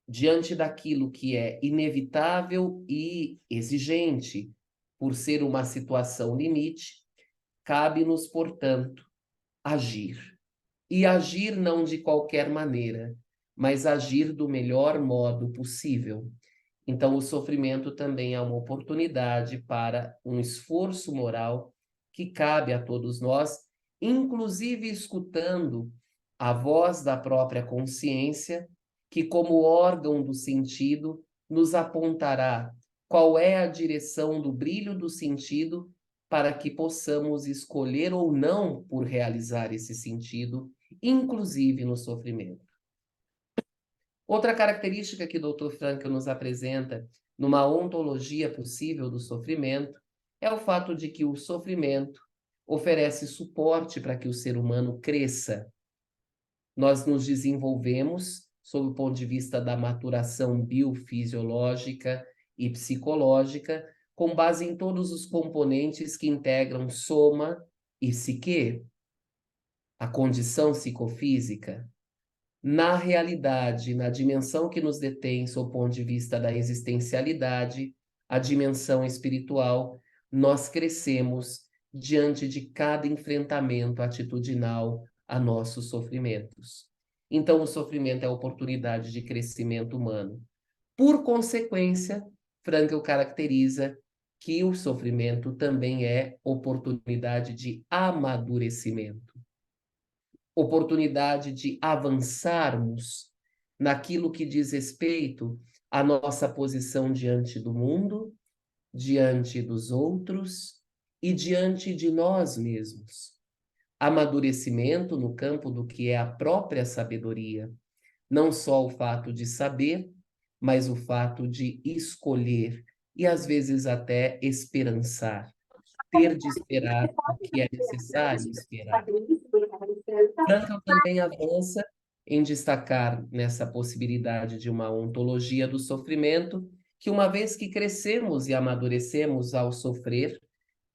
diante daquilo que é inevitável e exigente, por ser uma situação limite, cabe-nos, portanto, agir. E agir não de qualquer maneira, mas agir do melhor modo possível. Então, o sofrimento também é uma oportunidade para um esforço moral que cabe a todos nós, inclusive escutando a voz da própria consciência, que, como órgão do sentido, nos apontará qual é a direção do brilho do sentido para que possamos escolher ou não por realizar esse sentido, inclusive no sofrimento. Outra característica que o Dr. Frankl nos apresenta numa ontologia possível do sofrimento é o fato de que o sofrimento oferece suporte para que o ser humano cresça. Nós nos desenvolvemos sob o ponto de vista da maturação biofisiológica e psicológica, com base em todos os componentes que integram soma e psique, a condição psicofísica. Na realidade, na dimensão que nos detém sob o ponto de vista da existencialidade, a dimensão espiritual, nós crescemos diante de cada enfrentamento atitudinal a nossos sofrimentos. Então, o sofrimento é a oportunidade de crescimento humano. Por consequência, Frankl caracteriza que o sofrimento também é oportunidade de amadurecimento, oportunidade de avançarmos naquilo que diz respeito à nossa posição diante do mundo, diante dos outros e diante de nós mesmos. Amadurecimento no campo do que é a própria sabedoria. Não só o fato de saber, mas o fato de escolher e às vezes até esperançar, ter de esperar o que é necessário esperar. Frankl também avança em destacar nessa possibilidade de uma ontologia do sofrimento, que uma vez que crescemos e amadurecemos ao sofrer,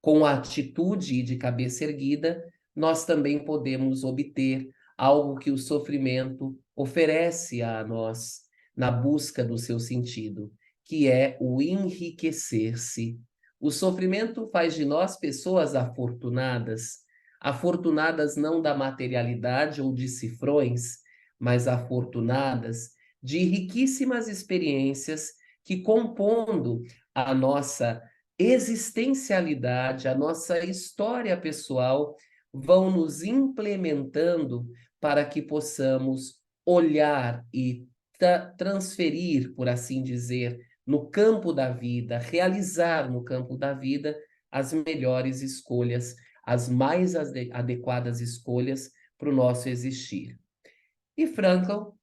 com a atitude de cabeça erguida, nós também podemos obter algo que o sofrimento oferece a nós na busca do seu sentido, que é o enriquecer-se. O sofrimento faz de nós pessoas afortunadas, afortunadas não da materialidade ou de cifrões, mas afortunadas de riquíssimas experiências que, compondo a nossa existencialidade, a nossa história pessoal, vão nos implementando para que possamos olhar e transferir, por assim dizer, no campo da vida, realizar no campo da vida as melhores escolhas, as mais adequadas escolhas para o nosso existir. E Frankl,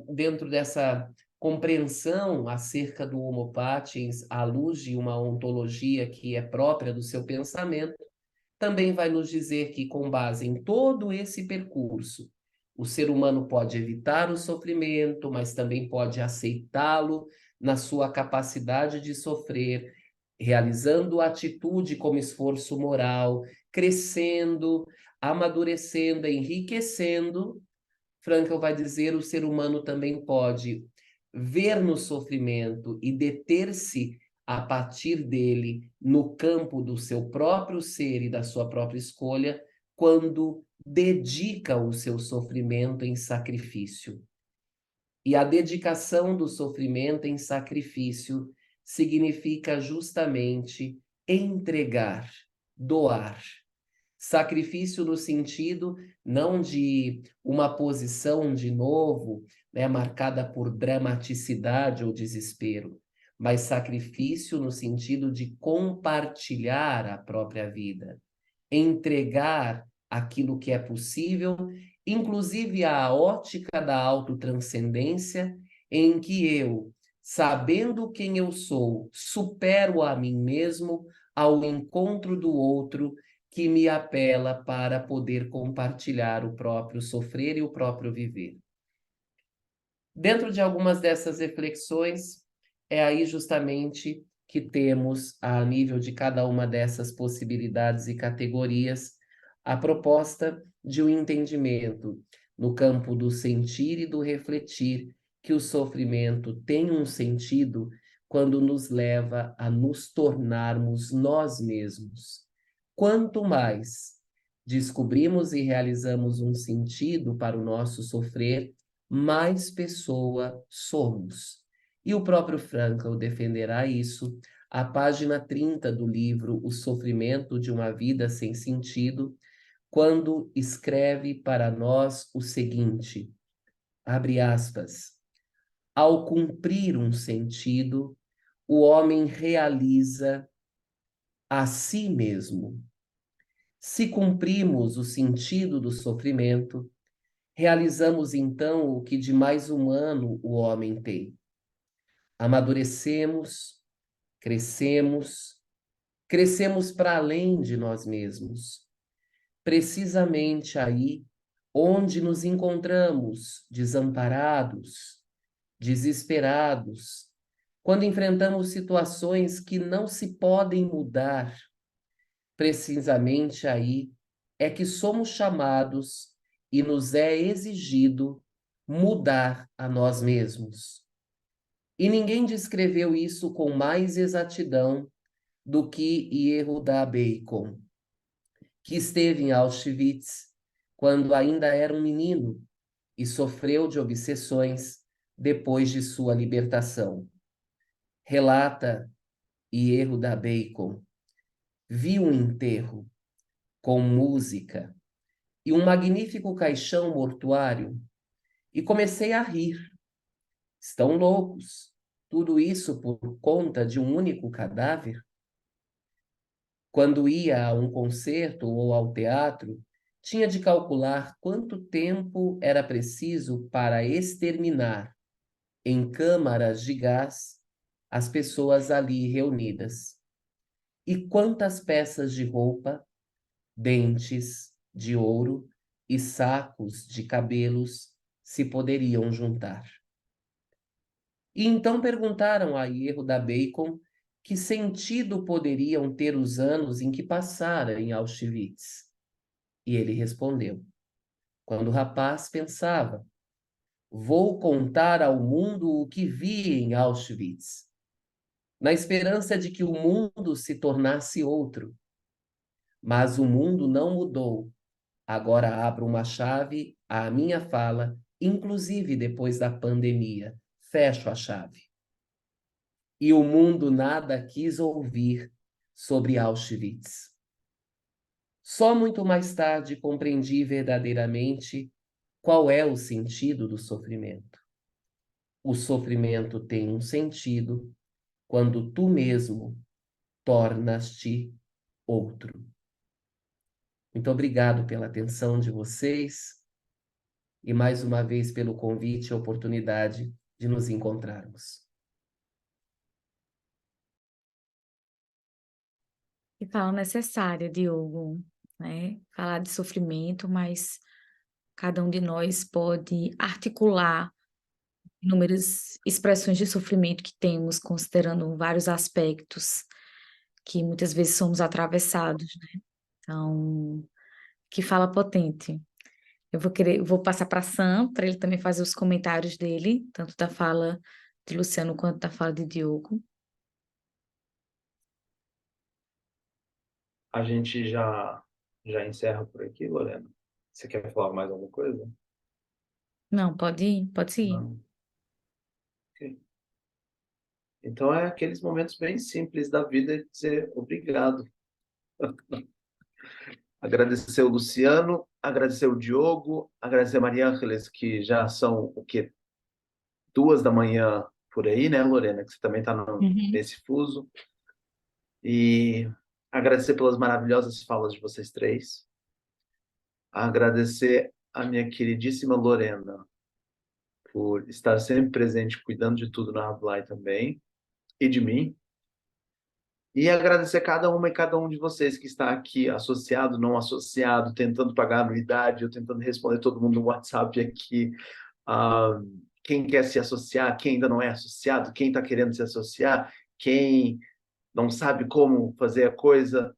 dentro dessa compreensão acerca do Homo Patiens, à luz de uma ontologia que é própria do seu pensamento, também vai nos dizer que, com base em todo esse percurso, o ser humano pode evitar o sofrimento, mas também pode aceitá-lo na sua capacidade de sofrer, realizando a atitude como esforço moral, crescendo, amadurecendo, enriquecendo. Frankl vai dizer: o ser humano também pode ver no sofrimento e deter-se a partir dele no campo do seu próprio ser e da sua própria escolha, quando dedica o seu sofrimento em sacrifício. E a dedicação do sofrimento em sacrifício significa justamente entregar, doar. Sacrifício no sentido não de uma posição, de novo, né, marcada por dramaticidade ou desespero, mas sacrifício no sentido de compartilhar a própria vida, entregar aquilo que é possível, inclusive a ótica da autotranscendência, em que eu, sabendo quem eu sou, supero a mim mesmo ao encontro do outro, que me apela para poder compartilhar o próprio sofrer e o próprio viver. Dentro de algumas dessas reflexões, é aí justamente que temos, a nível de cada uma dessas possibilidades e categorias, a proposta de um entendimento no campo do sentir e do refletir, que o sofrimento tem um sentido quando nos leva a nos tornarmos nós mesmos. Quanto mais descobrimos e realizamos um sentido para o nosso sofrer, mais pessoa somos. E o próprio Frankl defenderá isso, à página 30 do livro O Sofrimento de uma Vida Sem Sentido, quando escreve para nós o seguinte, abre aspas: ao cumprir um sentido, o homem realiza a si mesmo. Se cumprimos o sentido do sofrimento, realizamos então o que de mais humano o homem tem. Amadurecemos, crescemos para além de nós mesmos. Precisamente aí onde nos encontramos desamparados, desesperados, quando enfrentamos situações que não se podem mudar, precisamente aí é que somos chamados e nos é exigido mudar a nós mesmos. E ninguém descreveu isso com mais exatidão do que Yehuda Bacon, que esteve em Auschwitz quando ainda era um menino e sofreu de obsessões depois de sua libertação. Relata Yehuda Bacon: vi um enterro com música e um magnífico caixão mortuário e comecei a rir. Estão loucos? Tudo isso por conta de um único cadáver? Quando ia a um concerto ou ao teatro, tinha de calcular quanto tempo era preciso para exterminar, em câmaras de gás, as pessoas ali reunidas. E quantas peças de roupa, dentes de ouro e sacos de cabelos se poderiam juntar. E então perguntaram a Hierro da Bacon que sentido poderiam ter os anos em que passara em Auschwitz. E ele respondeu: quando o rapaz pensava, vou contar ao mundo o que vi em Auschwitz, na esperança de que o mundo se tornasse outro. Mas o mundo não mudou. Agora abro uma chave à minha fala, inclusive depois da pandemia. Fecho a chave. E o mundo nada quis ouvir sobre Auschwitz. Só muito mais tarde compreendi verdadeiramente qual é o sentido do sofrimento. O sofrimento tem um sentido quando tu mesmo tornas-te outro. Muito obrigado pela atenção de vocês e mais uma vez pelo convite e oportunidade de nos encontrarmos. Que fala necessária, Diogo, né? Falar de sofrimento, mas cada um de nós pode articular inúmeras expressões de sofrimento que temos, considerando vários aspectos que muitas vezes somos atravessados, né? Então, que fala potente. Vou passar para Sam, para ele também fazer os comentários dele, tanto da fala de Luciano quanto da fala de Diogo. A gente já encerra por aqui, Lorena? Você quer falar mais alguma coisa? Não, pode ir, pode seguir. Não. Ok. Então é aqueles momentos bem simples da vida de dizer obrigado. Agradecer o Luciano, agradecer o Diogo, agradecer a Maria Ángeles, que já são o quê? 2 da manhã por aí, né, Lorena? Que você também está Uhum. nesse fuso. E agradecer pelas maravilhosas falas de vocês três. Agradecer a minha queridíssima Lorena por estar sempre presente, cuidando de tudo na Havai também, e de mim. E agradecer cada uma e cada um de vocês que está aqui, associado, não associado, tentando pagar a anuidade, eu tentando responder todo mundo no WhatsApp aqui. Ah, quem quer se associar, quem ainda não é associado, quem está querendo se associar, quem não sabe como fazer a coisa.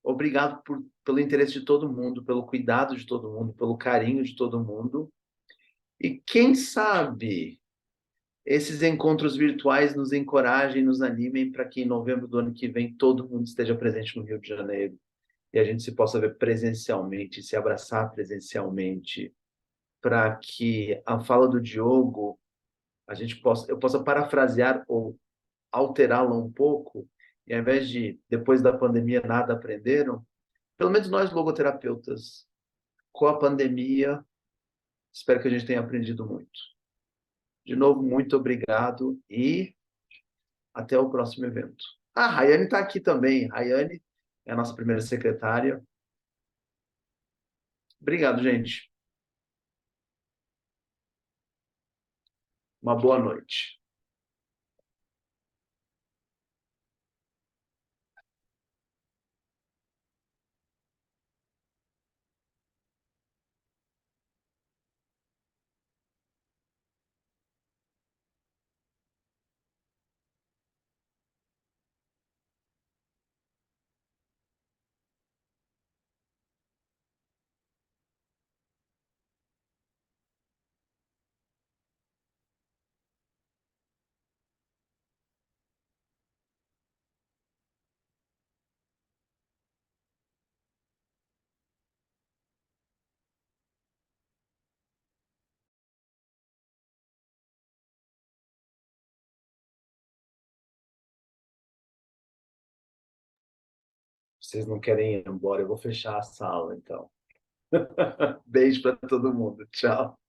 Obrigado pelo interesse de todo mundo, pelo cuidado de todo mundo, pelo carinho de todo mundo. E quem sabe esses encontros virtuais nos encorajem, nos animem para que em novembro do ano que vem todo mundo esteja presente no Rio de Janeiro e a gente se possa ver presencialmente, se abraçar presencialmente, para que a fala do Diogo eu possa parafrasear ou alterá-la um pouco, e ao invés de depois da pandemia nada aprenderam, pelo menos nós logoterapeutas, com a pandemia, espero que a gente tenha aprendido muito. De novo, muito obrigado e até o próximo evento. Ah, a Rayane está aqui também. Rayane é a nossa primeira secretária. Obrigado, gente. Uma boa noite. Vocês não querem ir embora, eu vou fechar a sala, então. Beijo para todo mundo. Tchau.